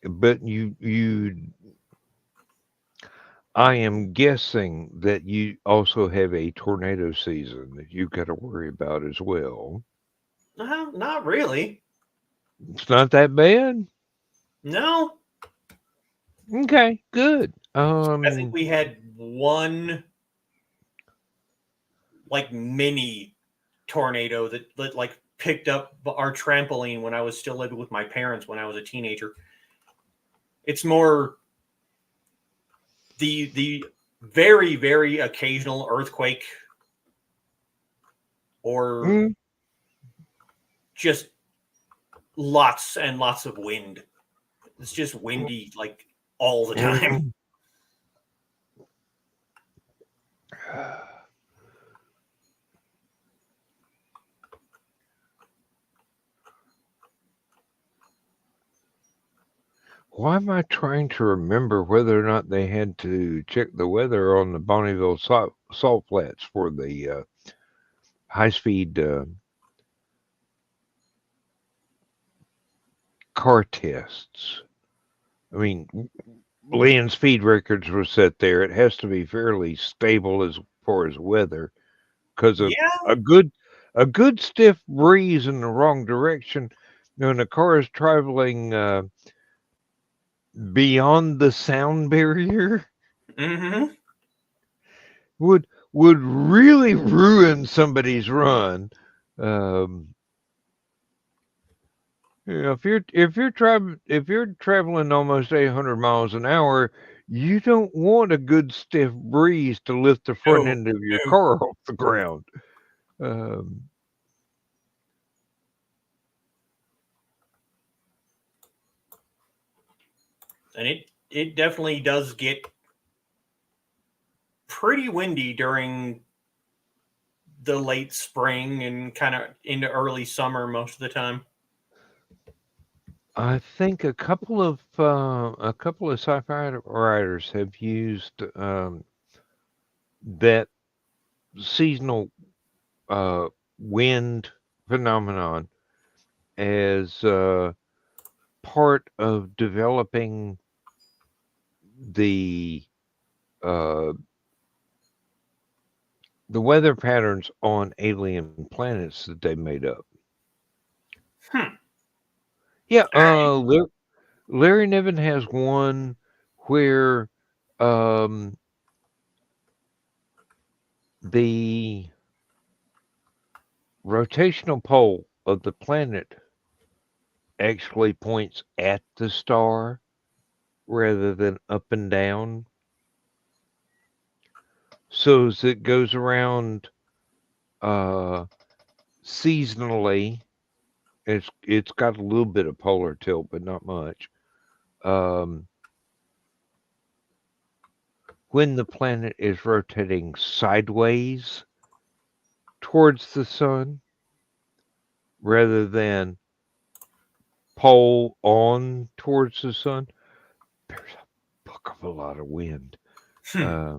but I am guessing that you also have a tornado season that you've got to worry about as well. Not really. It's not that bad. No. Okay, good. I think we had one mini tornado that picked up our trampoline when I was still living with my parents when I was a teenager. It's more the very, very occasional earthquake or just lots and lots of wind. It's just windy all the time. Why am I trying to remember whether or not they had to check the weather on the Bonneville salt flats for the high-speed car tests? I mean, land speed records were set there. It has to be fairly stable as far as weather, because Yeah. a good stiff breeze in the wrong direction, when a car is traveling beyond the sound barrier, Mm-hmm. would really ruin somebody's run. Um, if you're traveling almost 800 miles an hour, you don't want a good stiff breeze to lift the front No, end of your no. car off the ground. Um, And it definitely does get pretty windy during the late spring and kind of into early summer most of the time. I think a couple of sci-fi writers have used that seasonal wind phenomenon as part of developing the uh, the weather patterns on alien planets that they made up. Hmm. Yeah, All right. Larry Niven has one where um, the rotational pole of the planet actually points at the star rather than up and down. So as it goes around uh, seasonally, it's got a little bit of polar tilt, but not much. Um, when the planet is rotating sideways towards the sun rather than pole on towards the sun, there's a buck of a lot of wind. Hmm.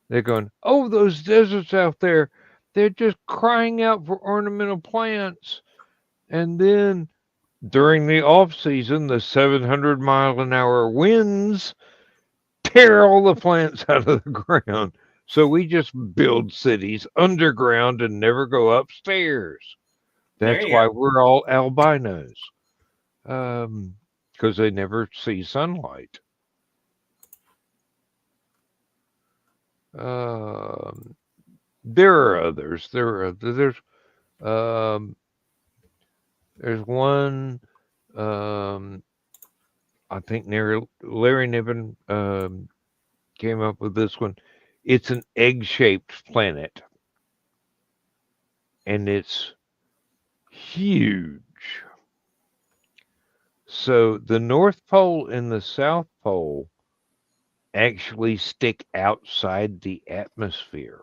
They're going, oh, those deserts out there, they're just crying out for ornamental plants. And then during the off season, the 700-mile-an-hour winds tear all the plants out of the ground. So we just build cities underground and never go upstairs. There That's you go. why we're all albinos, because they never see sunlight. Um, there are others. Um, there's one. Um, I think Larry Niven came up with this one. It's an egg-shaped planet, and it's huge. So the North Pole and the South Pole actually stick outside the atmosphere.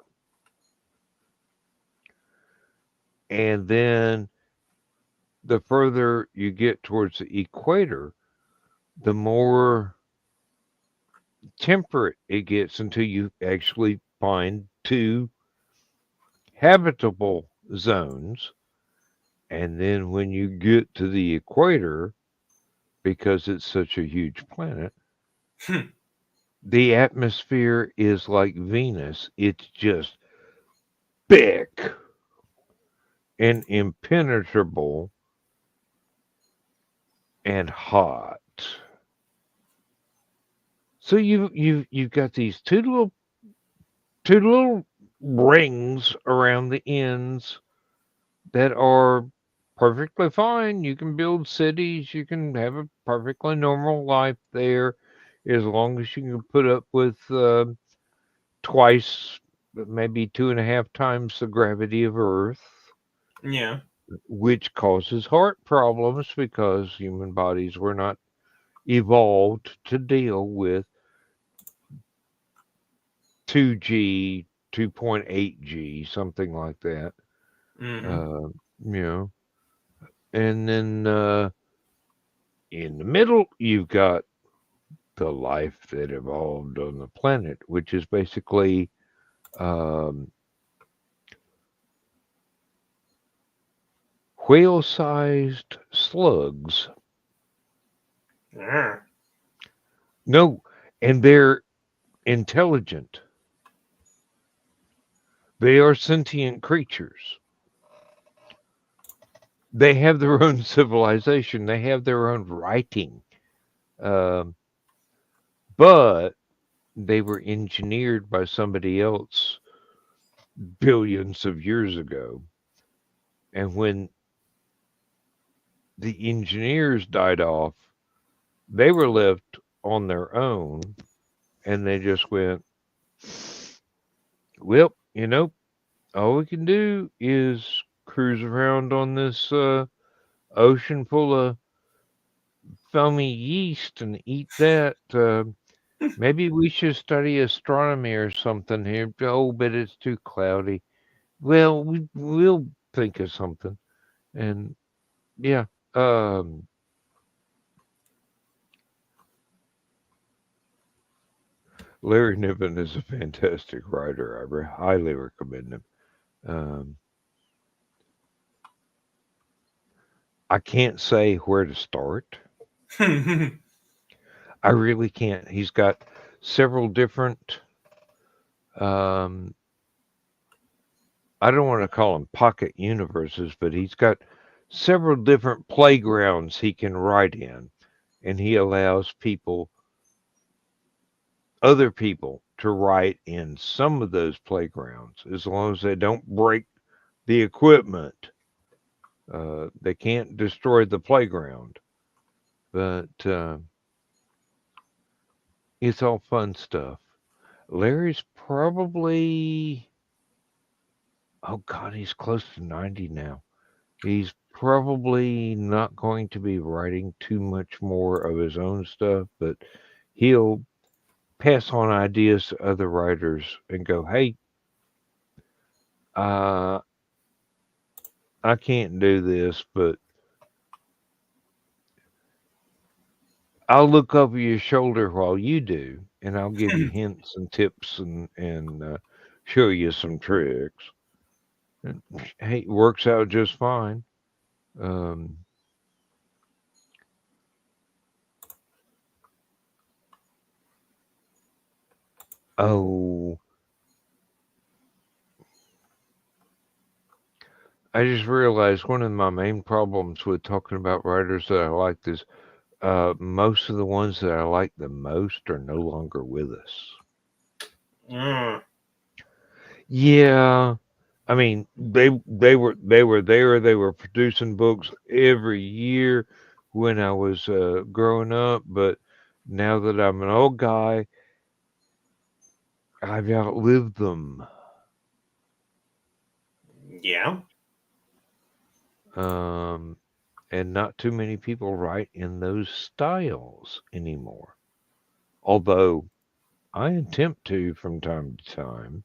And then the further you get towards the equator, the more temperate it gets until you actually find two habitable zones. And then when you get to the equator, because it's such a huge planet, Hmm. the atmosphere is like Venus. It's just thick and impenetrable and hot. So you've got these two little rings around the ends that are perfectly fine. You can build cities, you can have a perfectly normal life there as long as you can put up with twice, maybe 2.5 times the gravity of Earth, Yeah. which causes heart problems because human bodies were not evolved to deal with 2G, 2.8G, something like that. Mm-hmm. Uh, you know, and then in the middle, you've got the life that evolved on the planet, which is basically um, whale-sized slugs. Yeah. No, And they're intelligent. They are sentient creatures. They have their own civilization. They have their own writing. Um, but they were engineered by somebody else billions of years ago. And when the engineers died off, they were left on their own, and they just went, well, all we can do is cruise around on this ocean full of foamy yeast and eat that. Maybe we should study astronomy or something here. Oh, but it's too cloudy. Well, we'll think of something. And yeah, Larry Niven is a fantastic writer. I highly recommend him. I can't say where to start. I really can't. He's got several different, I don't want to call them pocket universes, but he's got several different playgrounds he can write in. And he allows other people, to write in some of those playgrounds as long as they don't break the equipment. They can't destroy the playground. But it's all fun stuff. Larry's probably, oh God, he's close to 90 now. He's probably not going to be writing too much more of his own stuff, but he'll pass on ideas to other writers and go, hey, I can't do this, but I'll look over your shoulder while you do, and I'll give you hints and tips and show you some tricks. And, hey, it works out just fine. Oh, I just realized one of my main problems with talking about writers that I liked is most of the ones that I like the most are no longer with us. Yeah, I mean they were there. They were producing books every year when I was growing up, but now that I'm an old guy, I've outlived them. Yeah. And not too many people write in those styles anymore. Although I attempt to from time to time.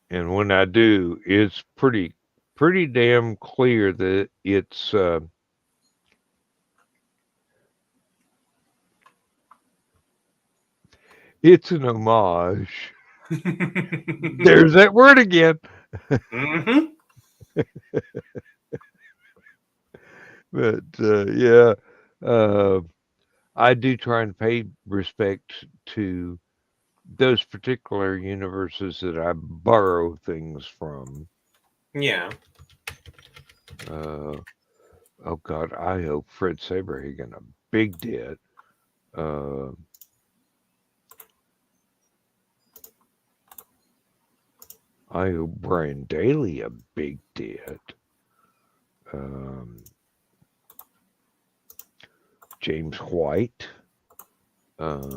And when I do, it's pretty damn clear that it's an homage. There's that word again. Mm-hmm. But yeah, I do try and pay respect to those particular universes that I borrow things from. Yeah. Oh God, I owe Fred Saberhagen a big debt. I owe Brian Daly a big debt. James White. I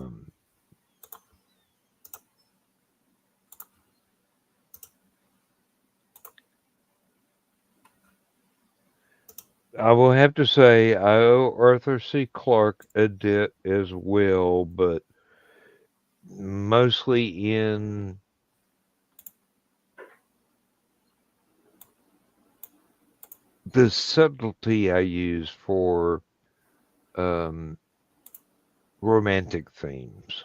will have to say I owe Arthur C. Clarke a debt as well, but mostly in the subtlety I use for romantic themes.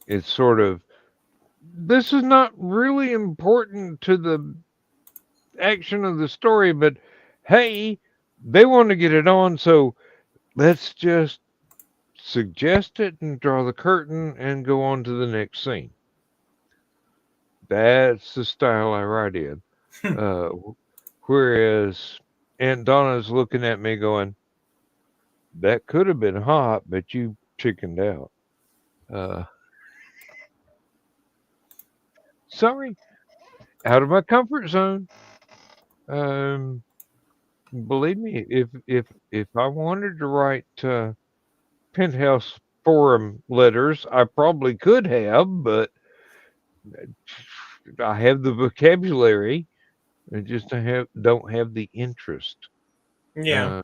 It's sort of, this is not really important to the action of the story, but hey, they want to get it on, so let's just suggest it and draw the curtain and go on to the next scene. That's the style I write in. Whereas Aunt Donna's looking at me going, that could have been hot, but you chickened out. Sorry, out of my comfort zone. Believe me, if I wanted to write penthouse forum letters, I probably could have, but I have the vocabulary. I just don't have the interest. Yeah.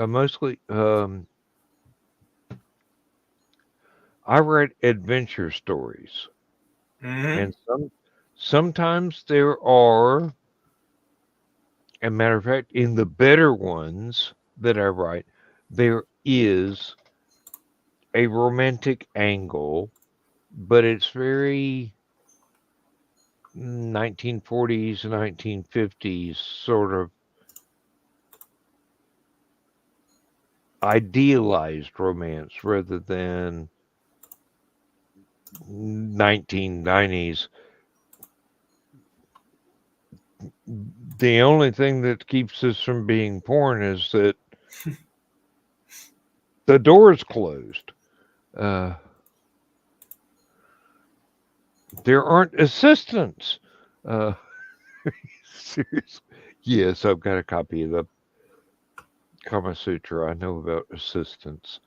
I mostly I write adventure stories, and sometimes there are. As a matter of fact, in the better ones that I write, there is a romantic angle, but it's very 1940s, 1950s sort of idealized romance rather than 1990s. The only thing that keeps this from being porn is that the door is closed. There aren't assistants. Seriously. Yes, I've got a copy of the Kama Sutra. I know about assistants.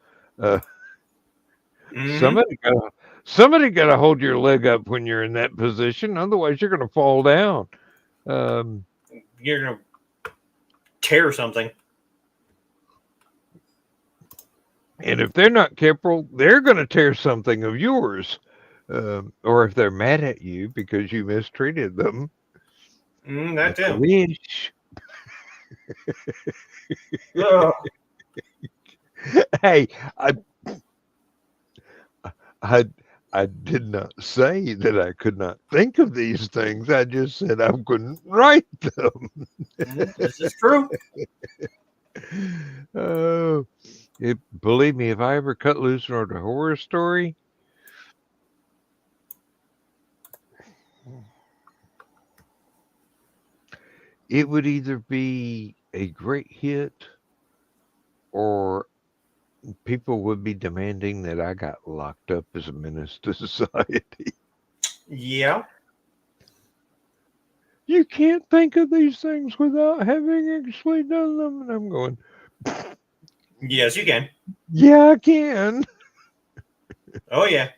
Somebody got to hold your leg up when you're in that position. Otherwise, you're going to fall down. You're going to tear something. And if they're not careful, they're going to tear something of yours. Or if they're mad at you because you mistreated them. That too. Wish. Hey, I did not say that I could not think of these things. I just said I couldn't write them. This is true. Believe me, if I ever cut loose and wrote a horror story, it would either be a great hit or people would be demanding that I got locked up as a menace to society. Yeah. You can't think of these things without having actually done them. And I'm going, yes, you can. Yeah, I can. Oh, yeah.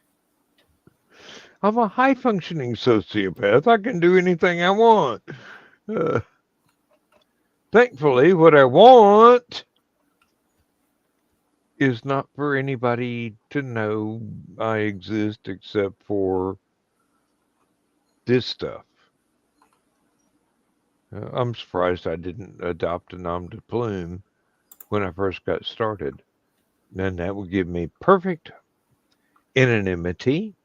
I'm a high functioning sociopath. I can do anything I want. Thankfully, what I want is not for anybody to know I exist except for this stuff. I'm surprised I didn't adopt a nom de plume when I first got started. Then that would give me perfect anonymity.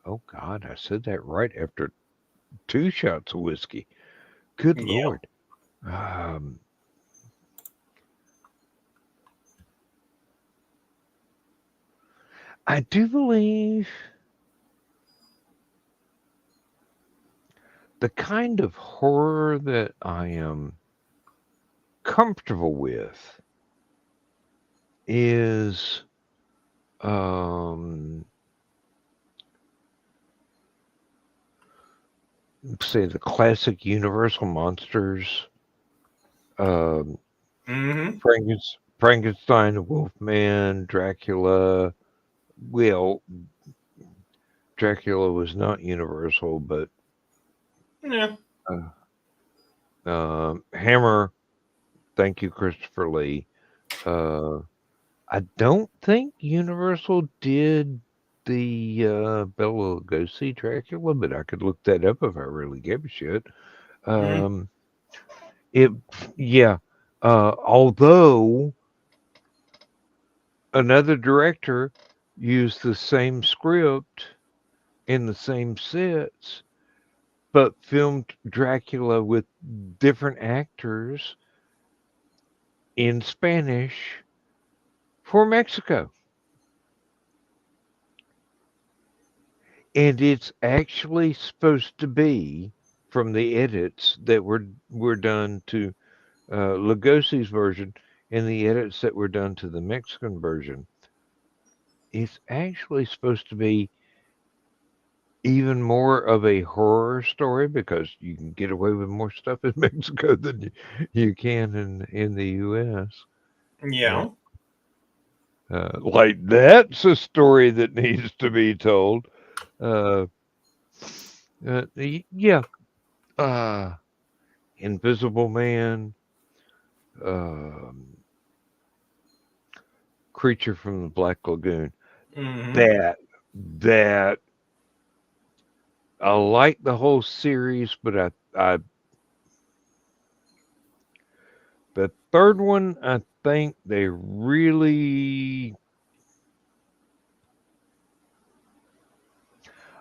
Oh, God, I said that right after 2 shots of whiskey. Good Lord. I do believe the kind of horror that I am comfortable with is say the classic Universal monsters, Frankenstein, Wolfman, Dracula. Well, Dracula was not Universal, but yeah. Hammer. Thank you, Christopher Lee. I don't think Universal did the Bela Lugosi Dracula, but I could look that up if I really gave a shit. Although another director used the same script in the same sets, but filmed Dracula with different actors in Spanish for Mexico. And it's actually supposed to be from the edits that were done to Lugosi's version and the edits that were done to the Mexican version. It's actually supposed to be even more of a horror story because you can get away with more stuff in Mexico than you can in the U.S. Yeah. Like that's a story that needs to be told. Uh, yeah. Invisible Man, um, Creature from the Black Lagoon. Mm-hmm. That I like the whole series, but I the third one I think they really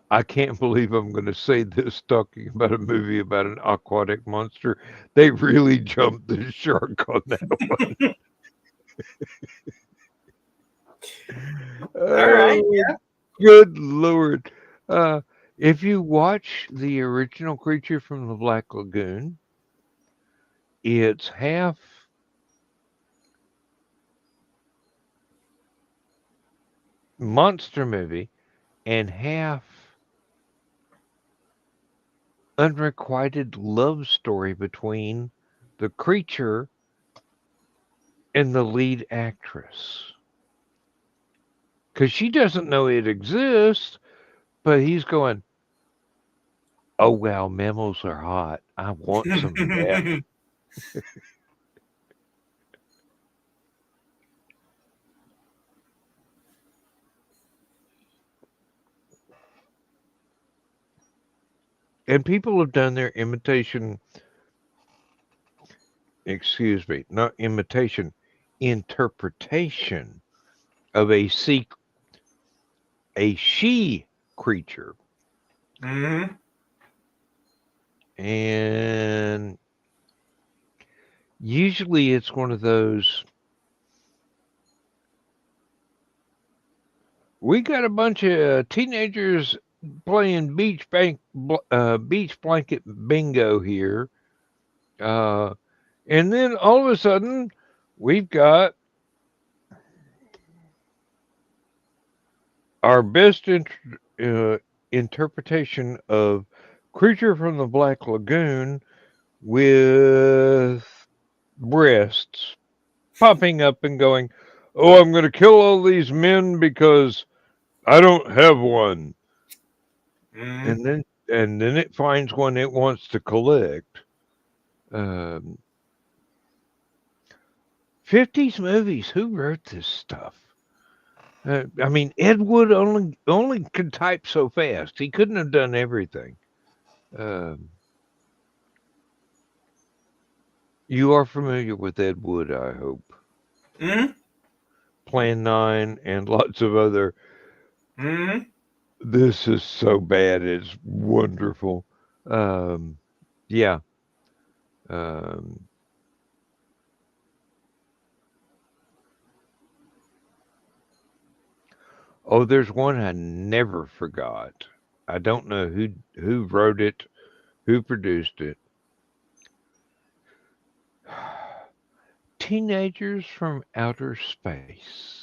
I can't believe I'm going to say this talking about a movie about an aquatic monster. They really jumped the shark on that one. All right. Oh, good Lord. Uh, if you watch the original Creature from the Black Lagoon, it's half monster movie and half unrequited love story between the creature and the lead actress. Because she doesn't know it exists, but he's going, oh, wow, mammals are hot. I want some of that. And people have done their imitation, excuse me, not imitation, interpretation of a she creature. Mm-hmm. And usually it's one of those, we got a bunch of teenagers playing beach blanket bingo here. And then all of a sudden, we've got our best interpretation of Creature from the Black Lagoon with breasts popping up and going, oh, I'm going to kill all these men because I don't have one. Mm-hmm. And then it finds one it wants to collect. Um, 50s movies. Who wrote this stuff? I mean, Ed Wood only could type so fast. He couldn't have done everything. Um, you are familiar with Ed Wood, I hope. Mm-hmm. Plan 9 and lots of other. Mm-hmm. This is so bad. It's wonderful. Yeah. Um, oh, there's one I never forgot. I don't know who wrote it, who produced it. Teenagers from Outer Space.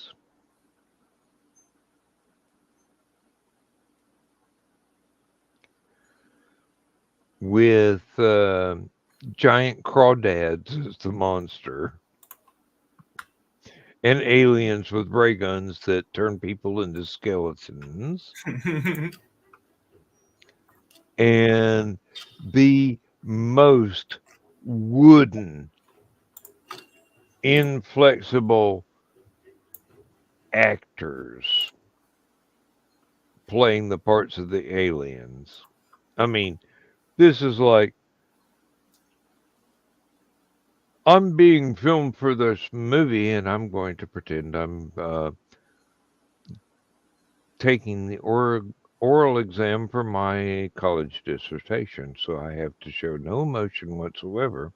With giant crawdads as the monster, and aliens with ray guns that turn people into skeletons, and the most wooden, inflexible actors playing the parts of the aliens. I mean, this is like, I'm being filmed for this movie, and I'm going to pretend I'm taking the oral exam for my college dissertation, so I have to show no emotion whatsoever.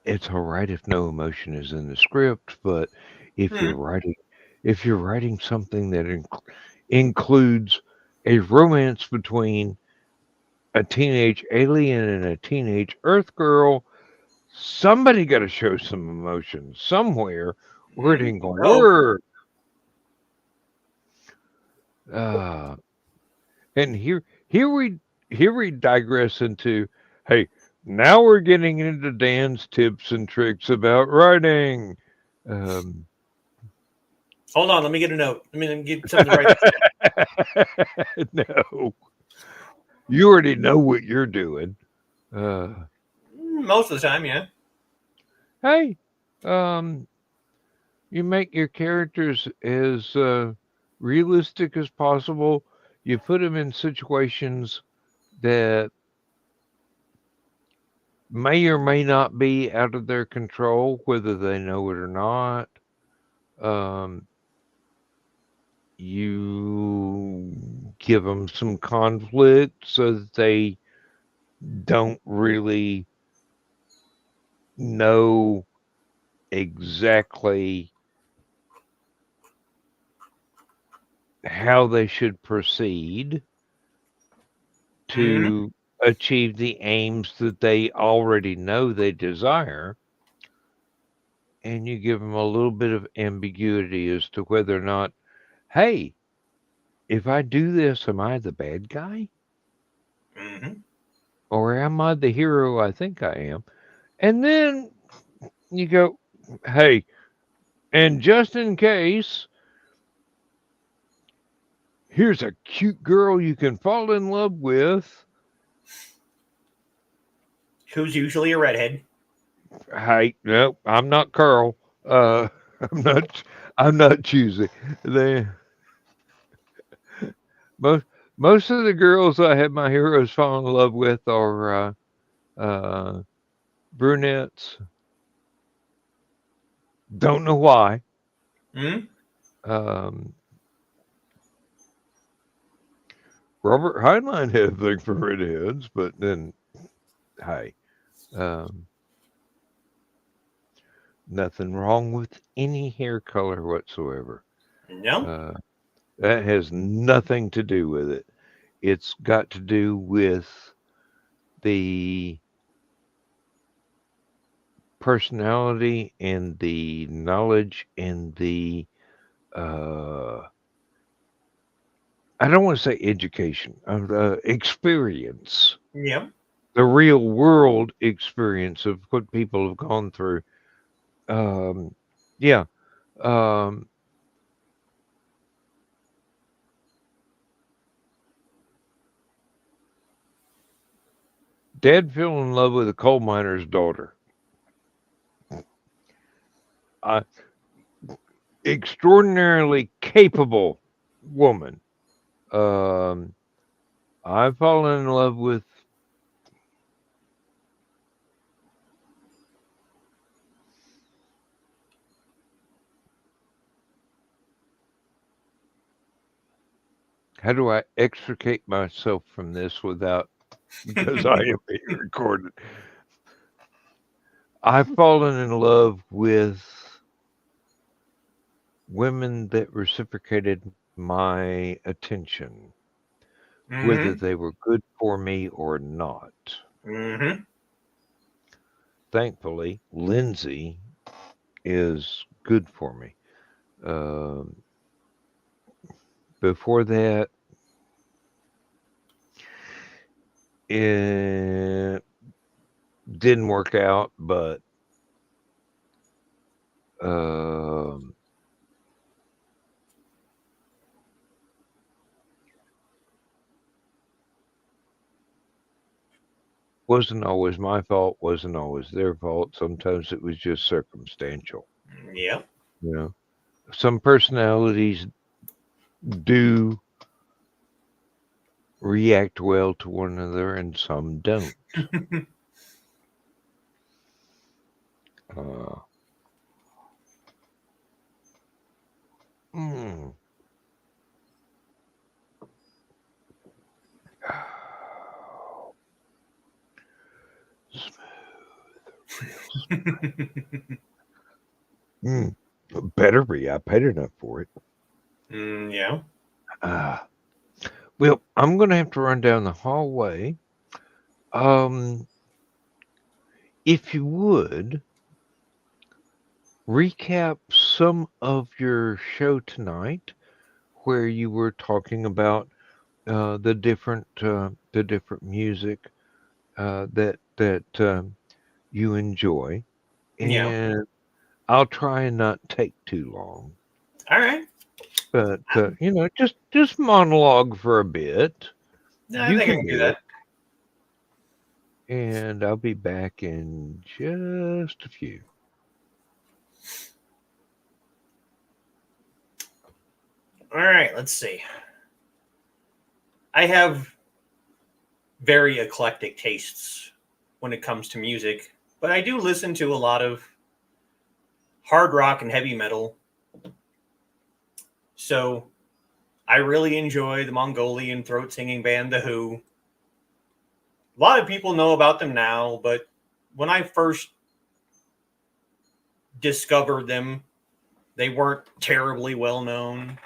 it's all right if no emotion is in the script, but if you're Mhm. writing something that includes a romance between a teenage alien and a teenage Earth girl, somebody got to show some emotion somewhere, or it ain't You gonna would hope. work. Uh, and here we digress into, hey, now we're getting into Dan's tips and tricks about writing. Um, Hold on, let me get a note. Let me get something to write. no, you already know what you're doing. Uh, Most of the time, yeah. hey, um, you make your characters as realistic as possible. You put them in situations that may or may not be out of their control, whether they know it or not. Um, you give them some conflict so that they don't really know exactly how they should proceed Hmm. to achieve the aims that they already know they desire. And you give them a little bit of ambiguity as to whether or not, hey, if I do this, am I the bad guy? Hmm. Or am I the hero I think I am? And then you go, hey, and just in case, here's a cute girl you can fall in love with. Who's usually a redhead. Hey, no, I'm not Carl. Uh, I'm not. I'm not choosy. They most most of the girls I have my heroes fall in love with are uh, brunettes. Don't know why. Hmm. Um, Robert Heinlein had a thing for redheads, but then, hey, um, nothing wrong with any hair color whatsoever. No. Uh, that has nothing to do with it. It's got to do with the personality and the knowledge and the uh, I don't want to say education, experience, Yep. the real world experience of what people have gone through. Um, yeah. Um, Dad fell in love with a coal miner's daughter. Uh, Extraordinarily capable woman. Um, I've fallen in love with how do I extricate myself from this without because I am being recorded. I've fallen in love with women that reciprocated my attention, whether Hmm. they were good for me or not. Hmm. Thankfully, Lindsay is good for me. Um, Before that, it didn't work out, but um, wasn't always my fault, wasn't always their fault. Sometimes it was just circumstantial. Yep. You know, some personalities do react well to one another, and some don't. Uh, mm. Smooth, real Better be. I paid enough for it. Yeah. Well, I'm going to have to run down the hallway. If you would recap some of your show tonight, where you were talking about the different music that you enjoy, Yeah. and I'll try and not take too long. All right. But just monologue for a bit. No, I You think I can can do do it, that. and I'll be back in just a few. All right. Let's see. I have very eclectic tastes when it comes to music, but I do listen to a lot of hard rock and heavy metal. So I really enjoy the Mongolian throat singing band, The Who. A lot of people know about them now, but when I first discovered them, they weren't terribly well known.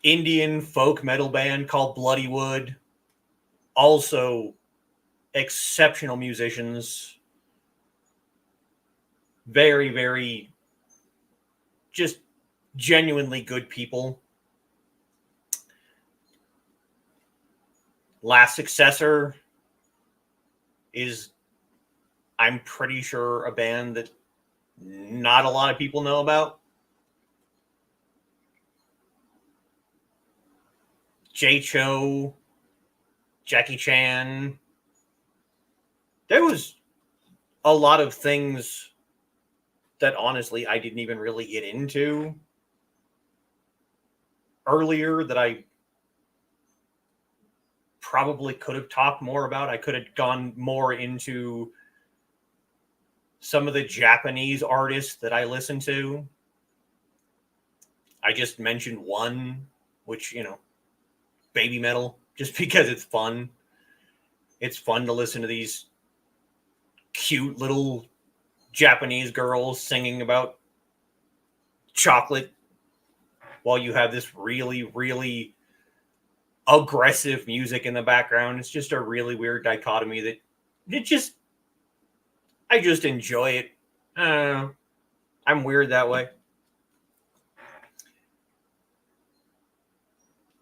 Indian folk metal band called Bloody Wood, also exceptional musicians, very, very just genuinely good people. Last Successor is, I'm pretty sure, a band that not a lot of people know about. Jay Cho, Jackie Chan. There was a lot of things that honestly I didn't even really get into earlier that I probably could have talked more about. I could have gone more into some of the Japanese artists that I listen to. I just mentioned one, which, baby metal, just because it's fun. It's fun to listen to these cute little Japanese girls singing about chocolate while you have this really, really aggressive music in the background. It's just a really weird dichotomy that I just enjoy it. I'm weird that way.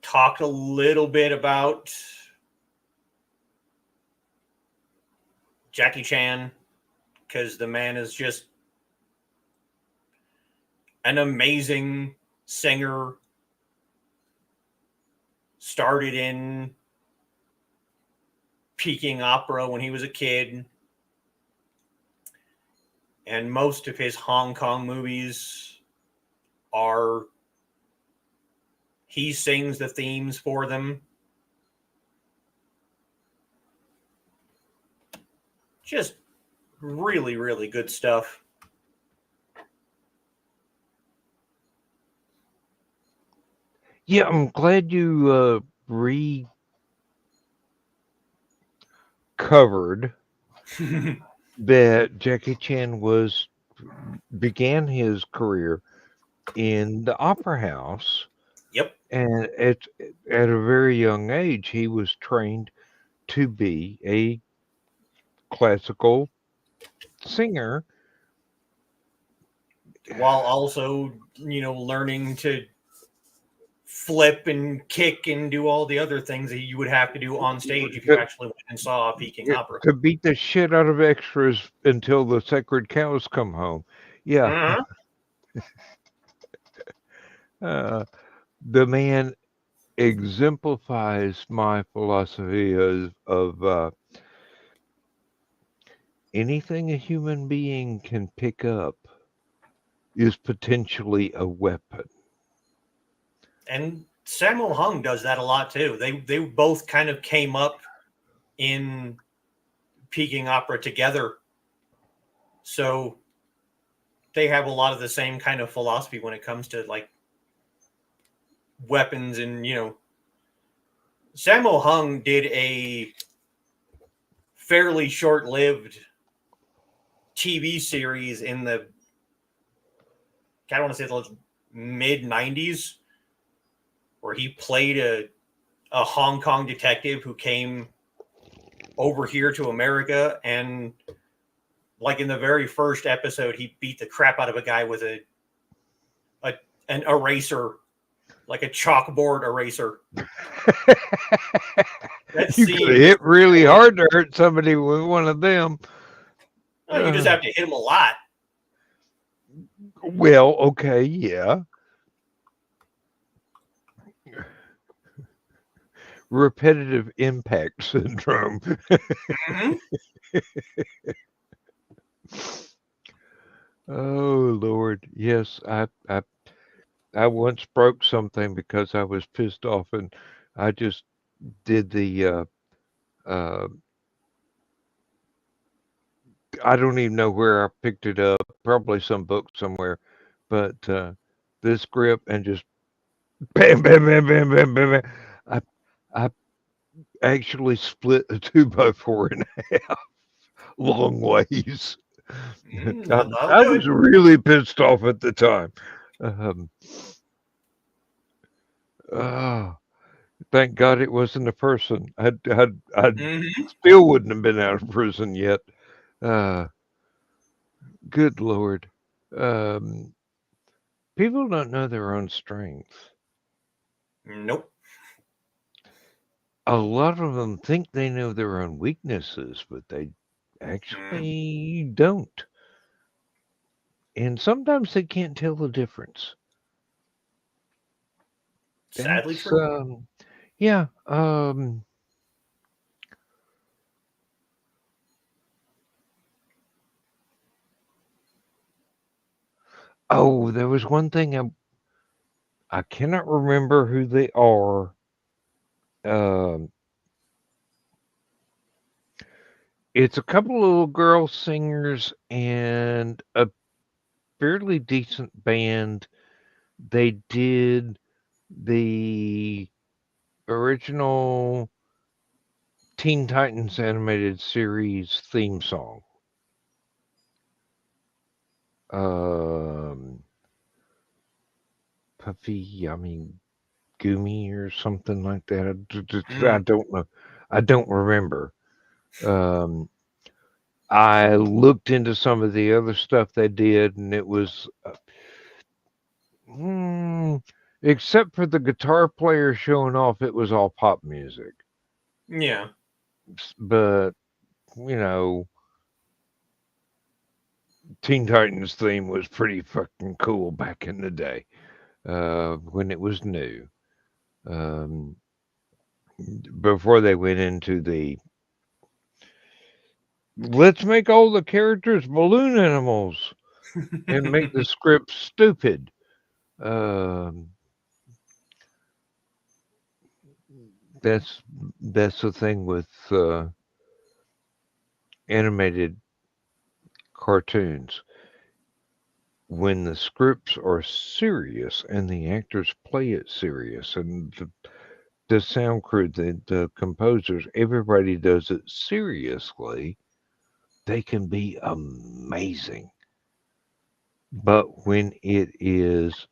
Talked a little bit about Jackie Chan, because the man is just an amazing singer. Started in Peking opera when he was a kid. And most of his Hong Kong movies are, he sings the themes for them. Just really, really good stuff. Yeah, I'm glad you recovered that Jackie Chan began his career in the opera house. Yep. And at a very young age, he was trained to be a classical singer. While also, learning to flip and kick and do all the other things that you would have to do on stage if you actually went and saw a Peking opera. To beat the shit out of extras until the sacred cows come home. Yeah. Uh-huh. The man exemplifies my philosophy of anything a human being can pick up is potentially a weapon. And Sammo Hung does that a lot too. They both kind of came up in Peking opera together. So they have a lot of the same kind of philosophy when it comes to like weapons. And Sammo Hung did a fairly short-lived TV series in the, I don't want to say the mid-90s, where he played a Hong Kong detective who came over here to America, and like in the very first episode, he beat the crap out of a guy with an eraser, like a chalkboard eraser. That You scene could hit really hard to hurt somebody with one of them. Well, you just have to hit him a lot. Well, okay, yeah. Repetitive impact syndrome. Mm-hmm. Oh Lord, yes, I once broke something because I was pissed off, and I just did the I don't even know where I picked it up, probably some book somewhere, but this grip and just bam, bam, bam, bam, bam, bam, bam. I actually split a 2x4 in half, long ways. That'll I do was it. really pissed off at the time. Oh, thank God it wasn't a person. I Mm-hmm. still wouldn't have been out of prison yet. Good Lord. People don't know their own strengths. Nope. A lot of them think they know their own weaknesses, but they actually don't. And sometimes they can't tell the difference. Sadly That's, true. yeah. Oh, there was one thing I cannot remember who they are. It's a couple of little girl singers and a fairly decent band. They did the original Teen Titans animated series theme song. Puffy, I mean, Goomy or something like that. I don't know. I don't remember. I looked into some of the other stuff they did, and it was, except for the guitar player showing off, it was all pop music. Yeah. But, you know, Teen Titans theme was pretty fucking cool back in the day when it was new. Before they went into the let's make all the characters balloon animals and make the script stupid. That's the thing with animated cartoons. When the scripts are serious and the actors play it serious, and the sound crew, the composers, everybody does it seriously, they can be amazing. But when it is,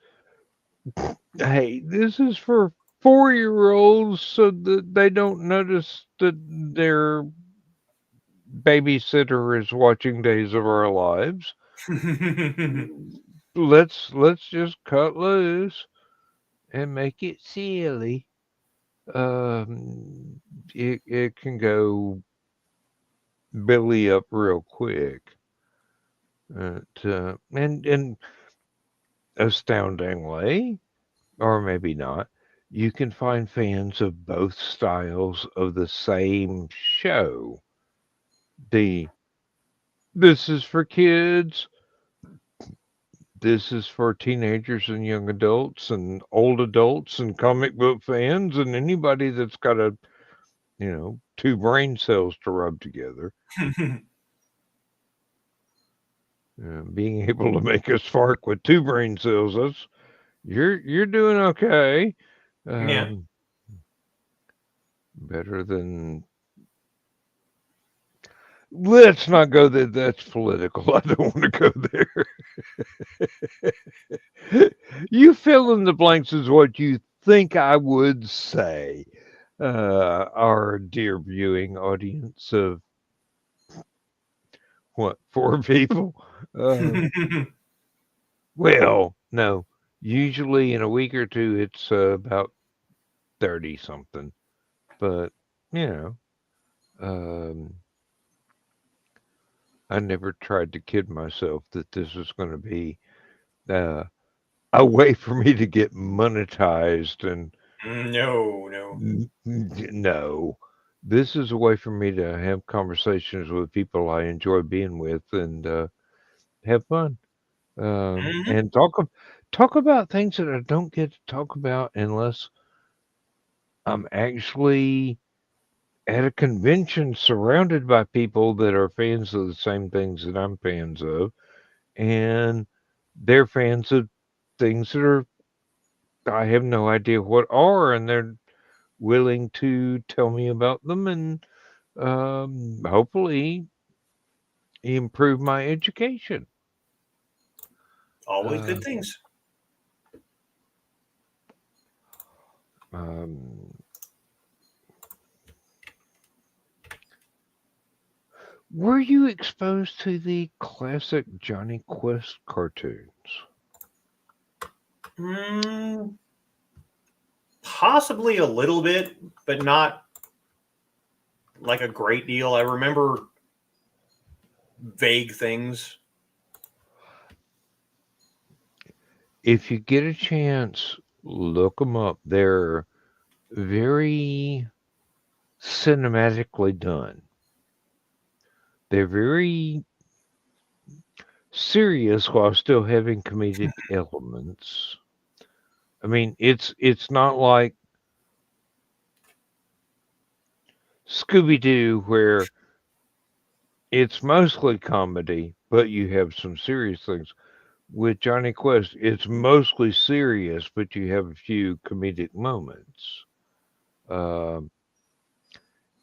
hey, this is for 4-year-olds so that they don't notice that their babysitter is watching Days of Our Lives. Let's just cut loose and make it silly. It can go belly up real quick. And astoundingly, or maybe not, you can find fans of both styles of the same show. This is for kids, this is for teenagers and young adults and old adults and comic book fans and anybody that's got two brain cells to rub together. Being able to make a spark with two brain cells, you're doing okay. Yeah. Better than let's not go there. That's political. I don't want to go there. You fill in the blanks is what you think I would say. Our dear viewing audience of what, 4 people? Well, no. Usually in a week or two, it's about 30 something. But, you know, um, I never tried to kid myself that this was going to be uh, a way for me to get monetized. And No. no, this is a way for me to have conversations with people I enjoy being with and have fun. Mhm. And talk about things that I don't get to talk about unless I'm actually at a convention surrounded by people that are fans of the same things that I'm fans of, and they're fans of things that are I have no idea what are, and they're willing to tell me about them and hopefully improve my education. Always Uh, good things. um, were you exposed to the classic Johnny Quest cartoons? Mm, possibly a little bit, but not like a great deal. I remember vague things. If you get a chance, look them up. They're very cinematically done. They're very serious while still having comedic elements. I mean, it's not like Scooby Doo where it's mostly comedy, but you have some serious things. With Johnny Quest, it's mostly serious, but you have a few comedic moments. Um,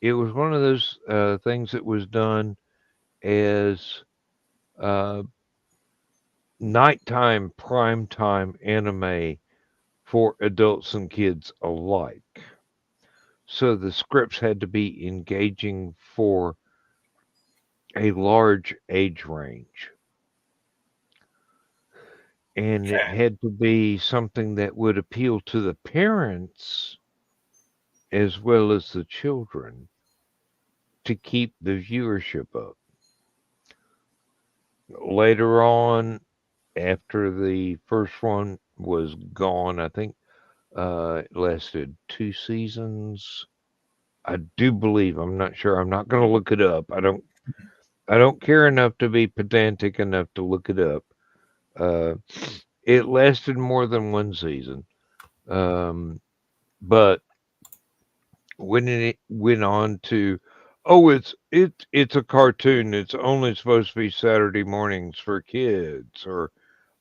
it was one of those things that was done as uh, nighttime, primetime anime for adults and kids alike. So the scripts had to be engaging for a large age range. And it Okay. had to be something that would appeal to the parents as well as the children to keep the viewership up. Later on, after the first one was gone, I think it lasted 2 seasons. I do believe. I'm not sure. I'm not going to look it up. I don't care enough to be pedantic enough to look it up. Uh, it lasted more than 1 season, but when it went on to, oh, it's a cartoon. It's only supposed to be Saturday mornings for kids, or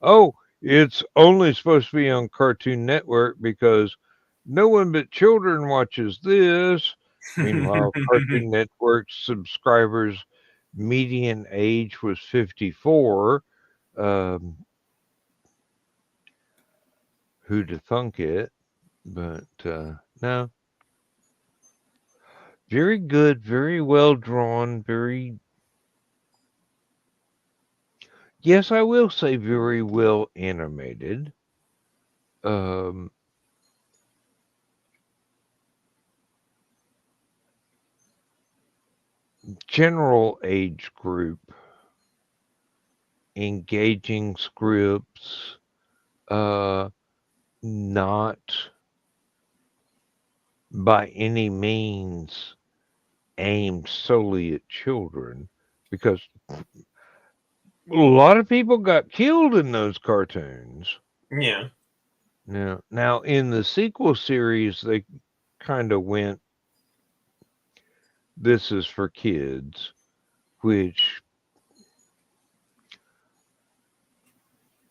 oh, it's only supposed to be on Cartoon Network because no one but children watches this. Meanwhile, Cartoon Network subscribers' median age was 54. Um, who'd have thunk it? But no, very good, very well drawn, very, yes, I will say very well animated. Um, general age group, engaging scripts, uh, not by any means aimed solely at children, because a lot of people got killed in those cartoons. Yeah. Now in the sequel series, they kind of went, this is for kids, which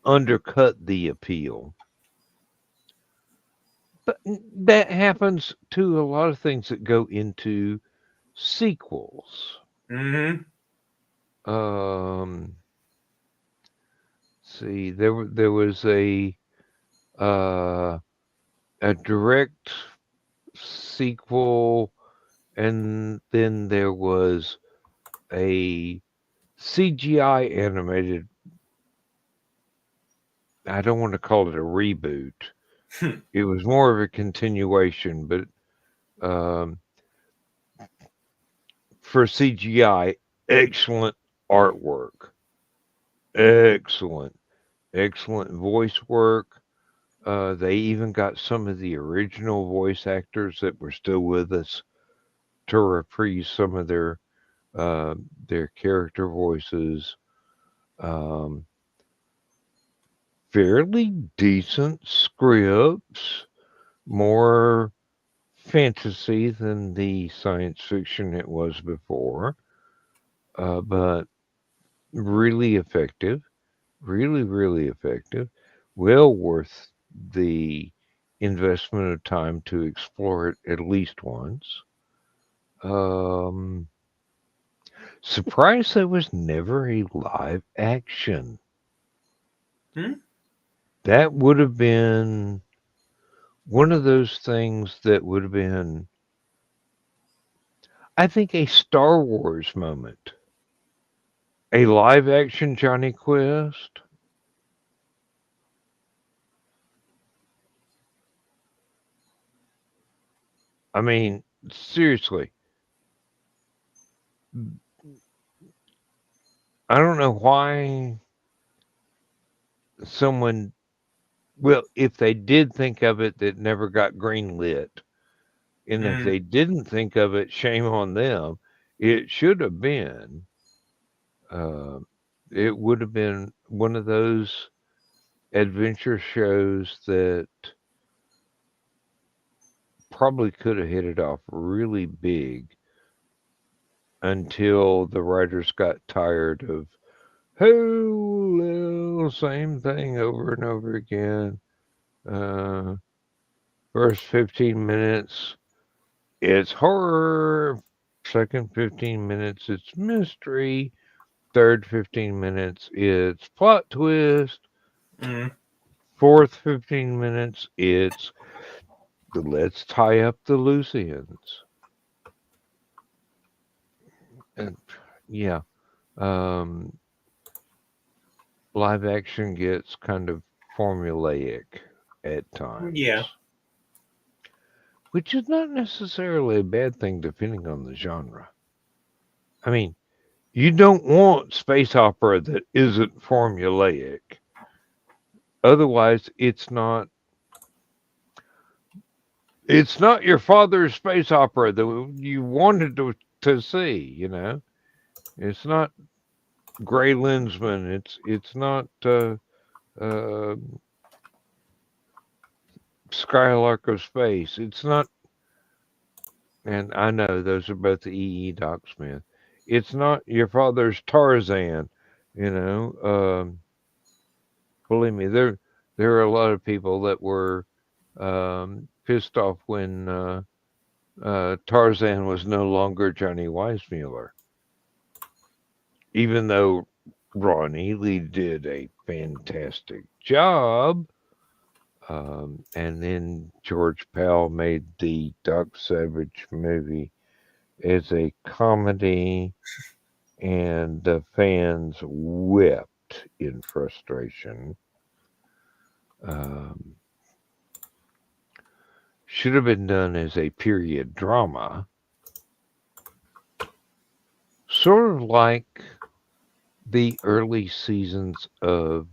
undercut the appeal. But that happens to a lot of things that go into sequels. Hmm. See, there was a direct sequel, and then there was a CGI animated. I don't want to call it a reboot. It was more of a continuation, but um, for CGI, excellent artwork, excellent, excellent voice work. They even got some of the original voice actors that were still with us to reprise some of their character voices. Um, Fairly decent scripts, more fantasy than the science fiction it was before, but really effective, really, really effective. Well worth the investment of time to explore it at least once. Um, Surprised there was never a live action. Hmm? That would have been one of those things that would have been, I think, a Star Wars moment. A live action Johnny Quest. I mean, seriously, I don't know why someone, well, if they did think of it, that never got greenlit. And if Hmm. they didn't think of it, shame on them. It should have been. Uh, it would have been one of those adventure shows that probably could have hit it off really big until the writers got tired of, oh, same thing over and over again. Uh, First 15 minutes, it's horror. Second 15 minutes, it's mystery. Third 15 minutes, it's plot twist. Hmm. Fourth 15 minutes, it's let's tie up the loose ends. And yeah, um, live action gets kind of formulaic at Yeah. times, which is not necessarily a bad thing depending on the genre. I mean, you don't want space opera that isn't formulaic. Otherwise, it's not your father's space opera that you wanted to see, you know. It's not Gray Lensman. It's not uh, Skylark of Space. It's not, and I know those are both Doc Smith. It's not your father's Tarzan, you know. Believe me, there are a lot of people that were pissed off when Tarzan was no longer Johnny Weissmuller, even though Ron Ely did a fantastic job. And then George Pell made the Doc Savage movie as a comedy, and the fans wept in frustration. Um, should have been done as a period drama, sort of like the early seasons of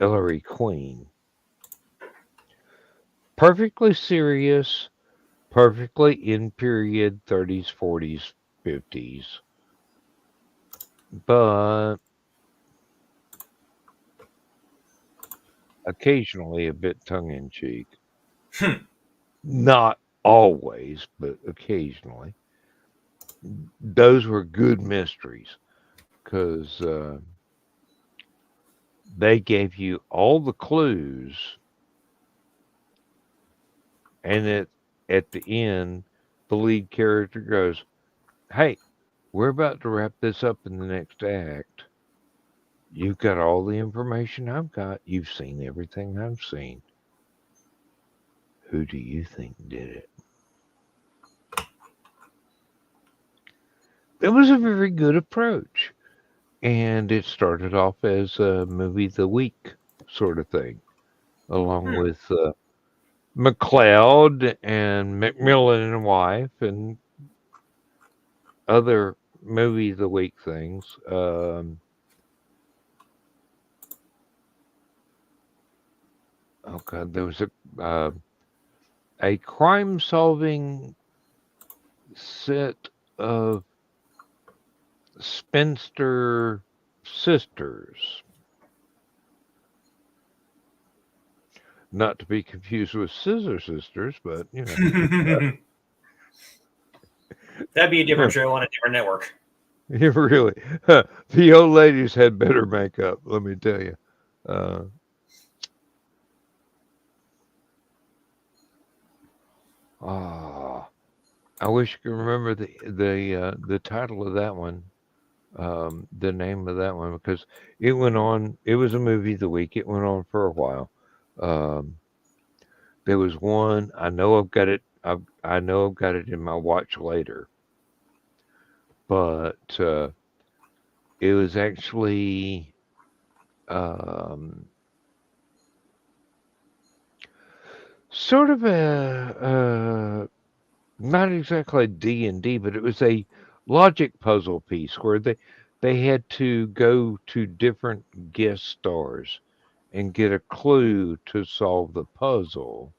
Ellery Queen. Perfectly serious, perfectly in period 30s, 40s, 50s, but occasionally a bit tongue in cheek. Hmm. Not always, but occasionally. Those were good mysteries because they gave you all the clues, and at the end, the lead character goes, "Hey, we're about to wrap this up in the next act. You've got all the information I've got. You've seen everything I've seen. Who do you think did it? It was a very good approach. And it started off as a movie of the week sort of thing, along with McLeod and McMillan and Wife and other movie of the week things. Oh God, there was a crime-solving set of spinster sisters, not to be confused with Scissor Sisters, but you know, That'd be a different show on a different network. it really, the old ladies had better makeup. Let me tell you. I wish you could remember the title of that one, the name of that one, because it went on. It was a movie of the week. It went on for a while. There was one. I know I've got it. I know I've got it in my watch later, but it was actually sort of a not exactly D&D, but it was a logic puzzle piece where they had to go to different guest stars and get a clue to solve the puzzle.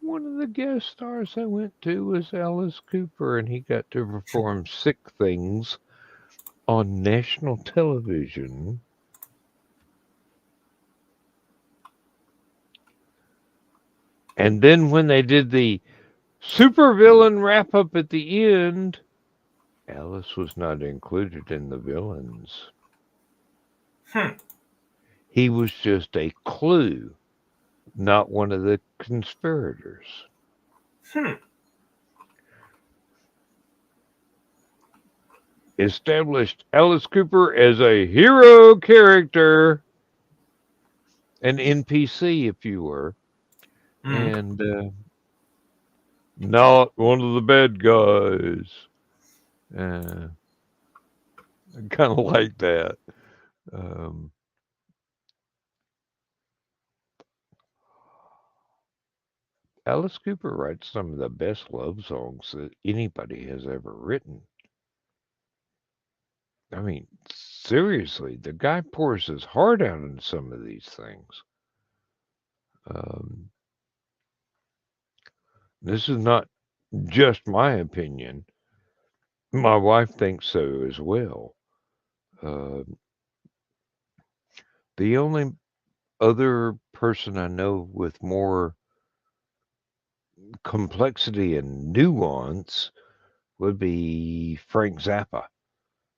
One of the guest stars I went to was Alice Cooper, and he got to perform sick things on national television. And then when they did the supervillain wrap up at the end, Alice was not included in the villains. He was just a clue, not one of the conspirators. Established Alice Cooper as a hero character, an NPC, if you were, and not one of the bad guys. Kind of like that. Alice Cooper writes some of the best love songs that anybody has ever written. I mean, seriously, the guy pours his heart out in some of these things. This is not just my opinion. My wife thinks so as well. The only other person I know with more complexity and nuance would be Frank Zappa,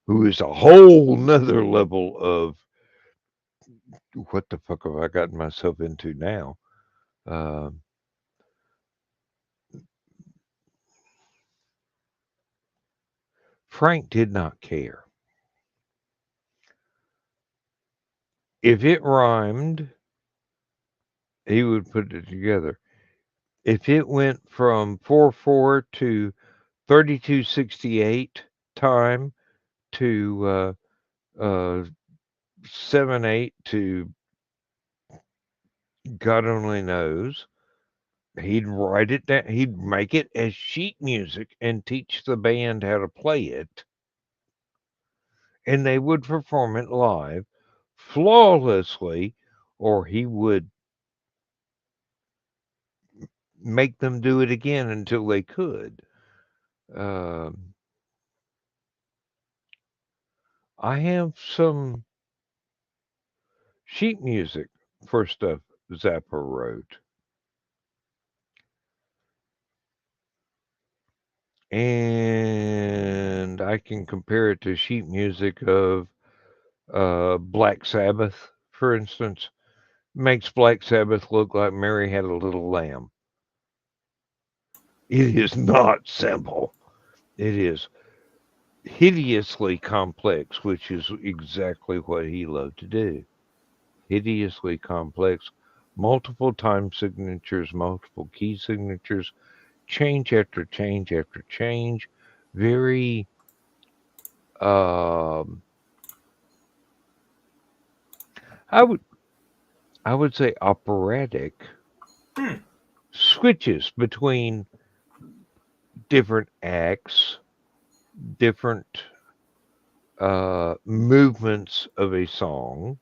who is a whole nother level of what the fuck have I gotten myself into now? Frank did not care. If it rhymed, he would put it together. If it went from 4/4 to 32/68 time to 7/8 to God only knows, he'd write it down. He'd make it as sheet music and teach the band how to play it. And they would perform it live flawlessly, or he would make them do it again until they could. I have some sheet music for stuff Zappa wrote. And I can compare it to sheet music of Black Sabbath, for instance. Makes Black Sabbath look like Mary Had a Little Lamb. It is not simple. It is hideously complex, which is exactly what he loved to do. Hideously complex, multiple time signatures, multiple key signatures, change after change after change, very um I would say operatic Hmm. switches between different acts, different movements of a song.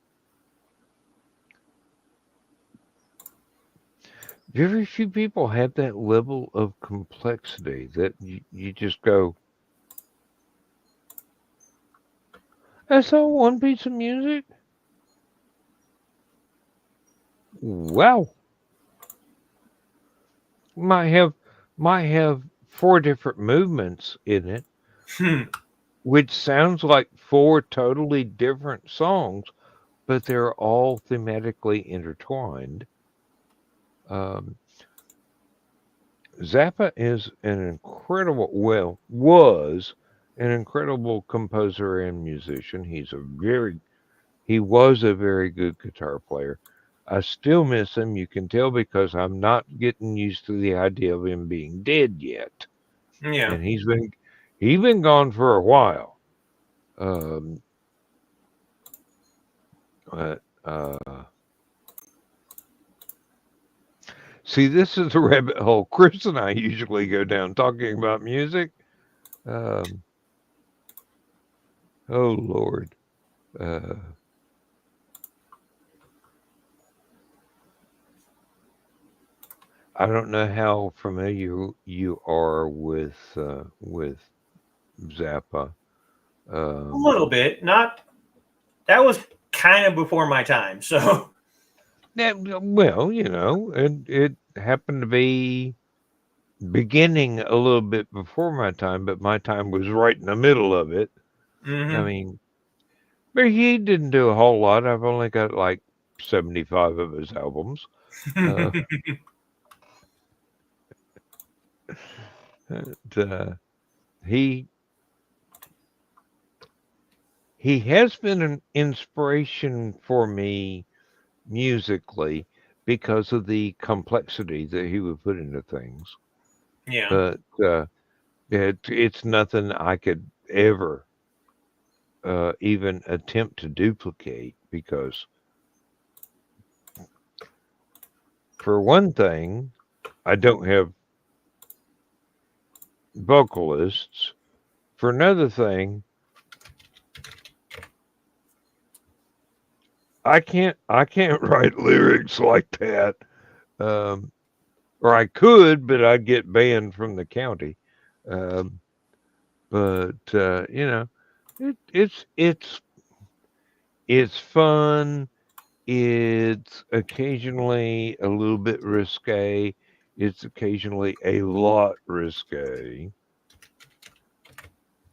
Very few people have that level of complexity that you just go, that's all one piece of music? Wow. Might have might have four different movements in it, Hmm. which sounds like four totally different songs, but they're all thematically intertwined. Um, Zappa is was an incredible composer and musician. He was a very good guitar player. I still miss him. You can tell because I'm not getting used to the idea of him being dead yet. Yeah. And he's been gone for a while. Um, but see, this is the rabbit hole Chris and I usually go down talking about music. Um, oh Lord. Uh, I don't know how familiar you are with Zappa. A little bit. Not that was kind of before my time. So Well, it happened to be beginning a little bit before my time, but my time was right in the middle of it. I hmm. mean, but he didn't do a whole lot. I've only got like 75 of his albums. Uh, and, he he has been an inspiration for me musically because of the complexity that he would put into things. Yeah. But it's nothing I could ever even attempt to duplicate because, for one thing, I don't have vocalists. For another thing, I can't write lyrics like that. Um, or I could, but I'd get banned from the county. Um, but it's fun. It's occasionally a little bit risque. It's occasionally a lot risque.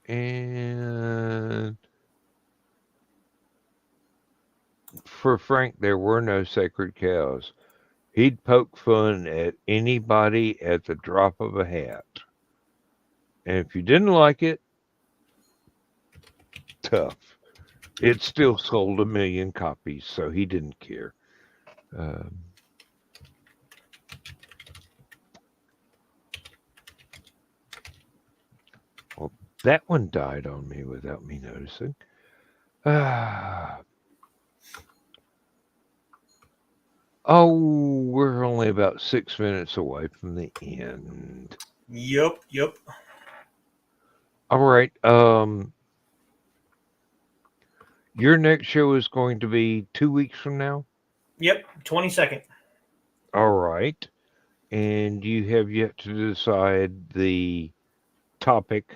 And for Frank, there were no sacred cows. He'd poke fun at anybody at the drop of a hat. And if you didn't like it, tough. It still sold 1 million copies, so he didn't care. Um, well, that one died on me without me noticing. Oh, we're only about 6 minutes away from the end. Yep. Yep. All right. Your next show is going to be 2 weeks from now. Yep. 22nd. All right. And you have yet to decide the topic.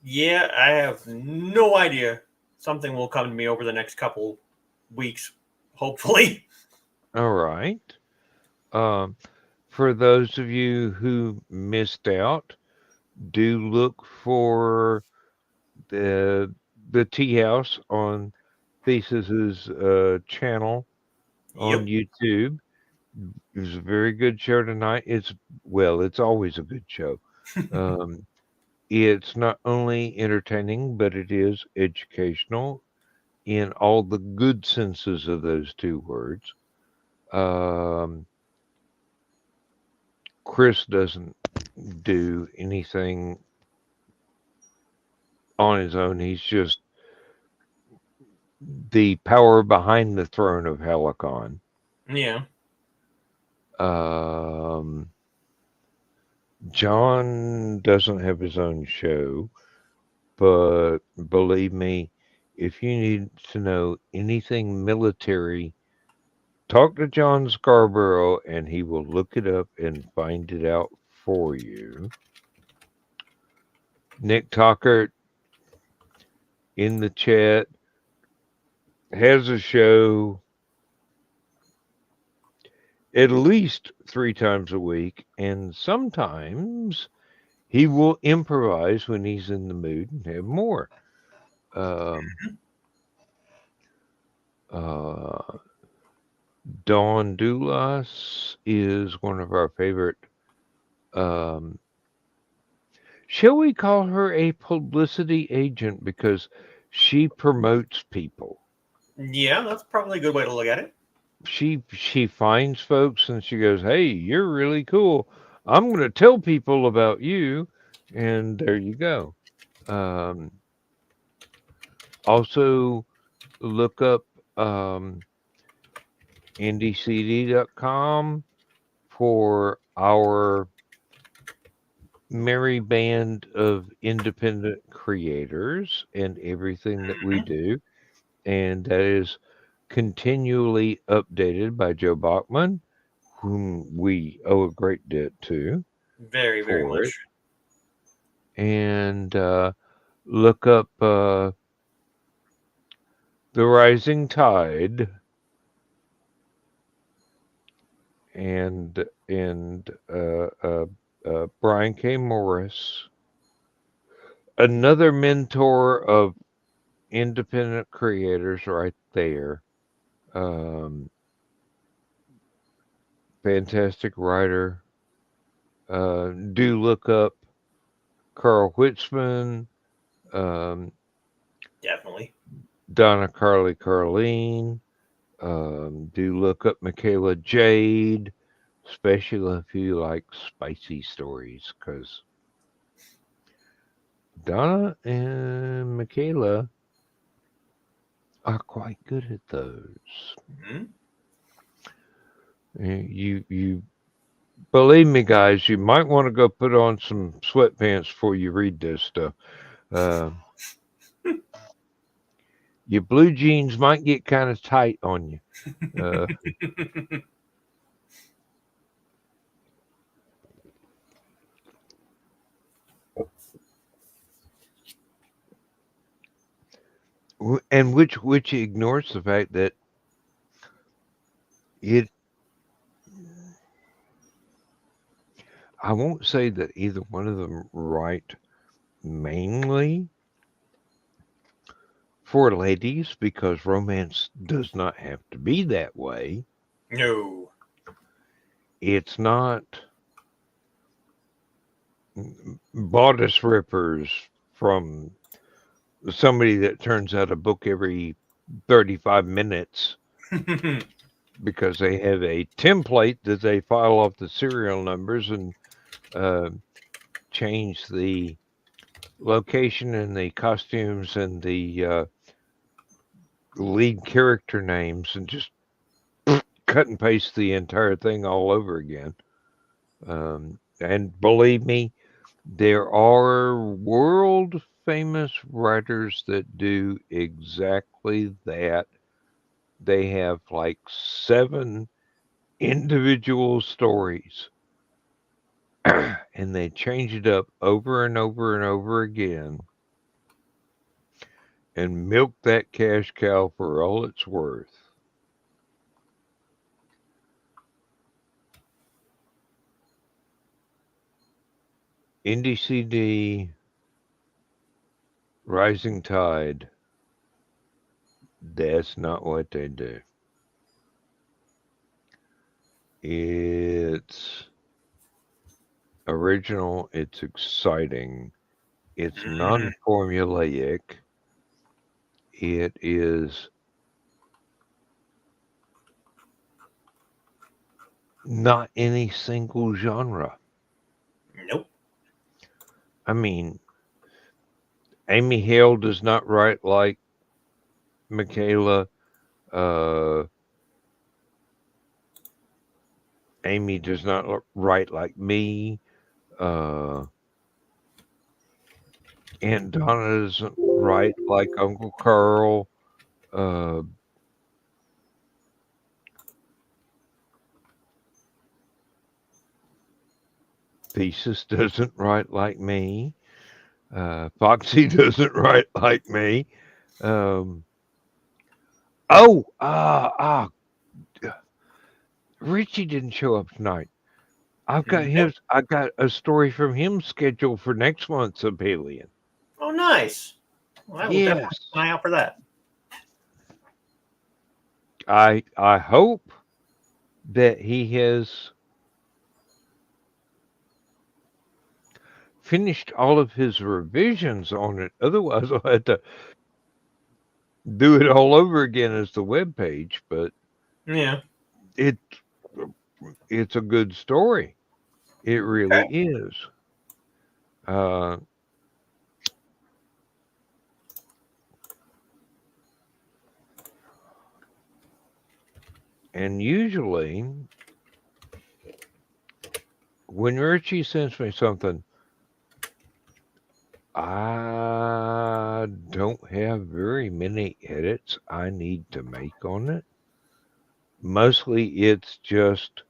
Yeah, I have no idea. Something will come to me over the next couple weeks, hopefully. All right. Um, for those of you who missed out, do look for the Tea House on Thesis's channel on Yep. YouTube. It was a very good show tonight. It's always a good show. Um, It's not only entertaining, but it is educational in all the good senses of those two words. Chris doesn't do anything on his own. He's just the power behind the throne of Hallowcon. Yeah. John doesn't have his own show, but believe me, if you need to know anything military, talk to John Scarborough and he will look it up and find it out for you. Nick Talkert in the chat has a show at least 3 times a week, and sometimes he will improvise when he's in the mood and have more. Dawn Dulas is one of our favorite. Shall we call her a publicity agent because she promotes people? Yeah, that's probably a good way to look at it. She finds folks and she goes, "Hey, you're really cool. I'm going to tell people about you," and there you go. Also, look up IndieCD.com for our merry band of independent creators and everything that we do. And that is continually updated by Joe Bachman, whom we owe a great debt to. Very, very for it. much. And look up The Rising Tide and Brian K. Morris, another mentor of independent creators right there. Fantastic writer. Do look up Carl Whitzman, Definitely. Donna Carly Carleen. Do look up Michaela Jade, especially if you like spicy stories, because Donna and Michaela are quite good at those. Mm-hmm. You believe me, guys, you might want to go put on some sweatpants before you read this stuff. Your blue jeans might get kind of tight on you. And which ignores the fact that I won't say that either one of them write mainly for ladies, because romance does not have to be that way. No. It's not bodice rippers from somebody that turns out a book every 35 minutes because they have a template that they file off the serial numbers and change the location and the costumes and the lead character names and just cut and paste the entire thing all over again. And believe me, there are world famous writers that do exactly that. They have like 7 individual stories and they change it up over and over and over again and milk that cash cow for all it's worth. Indie CD, Rising Tide, that's not what they do. It's original, it's exciting, It's Mhm. non-formulaic. It is not any single genre. Nope. I mean, Amy Hale does not write like Michaela. Amy does not write like me. Aunt Donna doesn't write like Uncle Carl. Thesis doesn't write like me. Foxy doesn't write like me. Richie didn't show up tonight. I got a story from him scheduled for next month's Aphelion. Oh, nice. Well, I will definitely keep an eye out for that. I hope that he has finished all of his revisions on it. Otherwise, I'll have to do it all over again as the web page. But Yeah. It's a good story. It really is. And usually, when Richie sends me something, I don't have very many edits I need to make on it. Mostly it's just,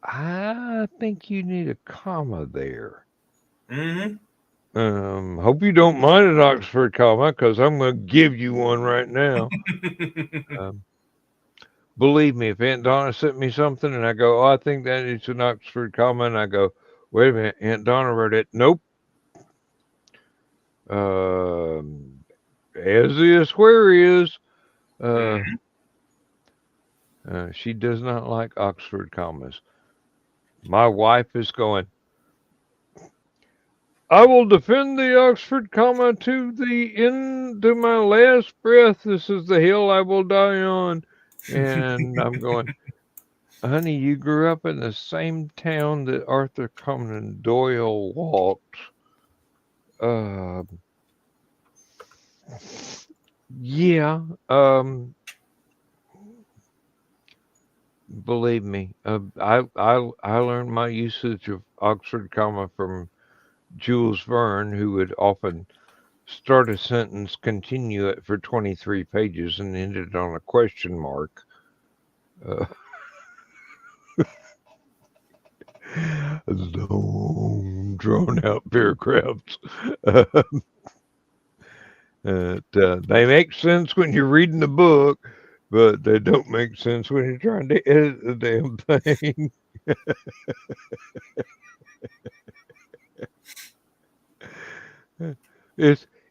I think you need a comma there. Hope you don't mind an Oxford comma, because I'm going to give you one right now. Believe me, if Aunt Donna sent me something and I go, oh, I think that is an Oxford comma, and I go, wait a minute, Aunt Donna wrote it. Nope. As is where is. She does not like Oxford commas. My wife is going, I will defend the Oxford comma to the end to my last breath. This is the hill I will die on. And I'm going, honey, you grew up in the same town that Arthur Conan Doyle walked. Yeah. Believe me, I learned my usage of Oxford comma from Jules Verne, who would often start a sentence, continue it for 23 pages, and end it on a question mark. Long, drawn-out paragraphs. They make sense when you're reading the book, but they don't make sense when you're trying to edit the damn thing.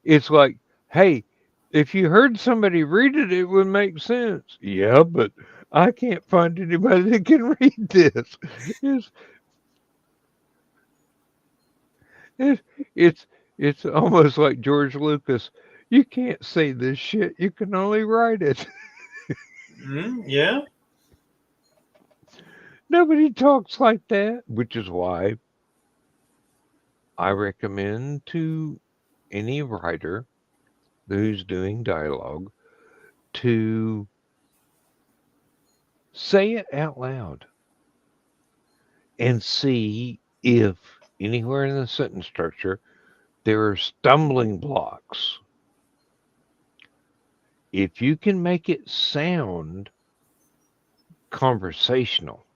It's like, hey, if you heard somebody read it, it would make sense. Yeah, but I can't find anybody that can read this. It's almost like George Lucas. You can't say this shit. You can only write it. Yeah. Nobody talks like that, which is why I recommend to any writer who's doing dialogue to say it out loud and see if anywhere in the sentence structure there are stumbling blocks. If you can make it sound conversational,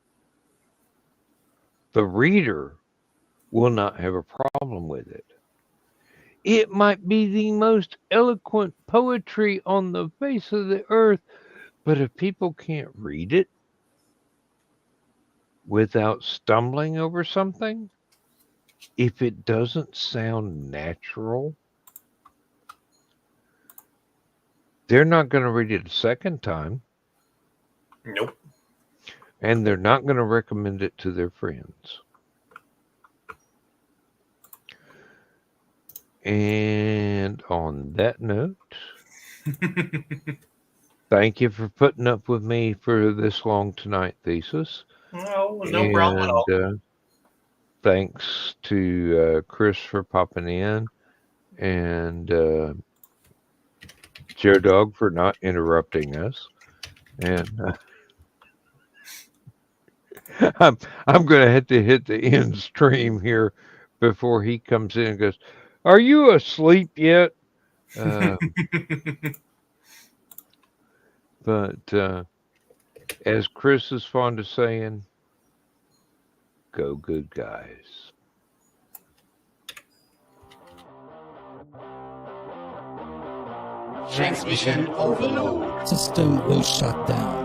the reader will not have a problem with it. It might be the most eloquent poetry on the face of the earth, but if people can't read it without stumbling over something, if it doesn't sound natural, they're not going to read it a second time. Nope. And they're not going to recommend it to their friends. And on that note, thank you for putting up with me for this long tonight, Thesis. No, no problem at all. And thanks to Chris for popping in, and Joe Dog for not interrupting us. And I'm going to have to hit the end stream here before he comes in and goes, "Are you asleep yet?" But as Chris is fond of saying, go good guys. Transmission overload. System will shut down.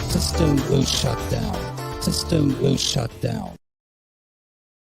System will shut down. System will shut down.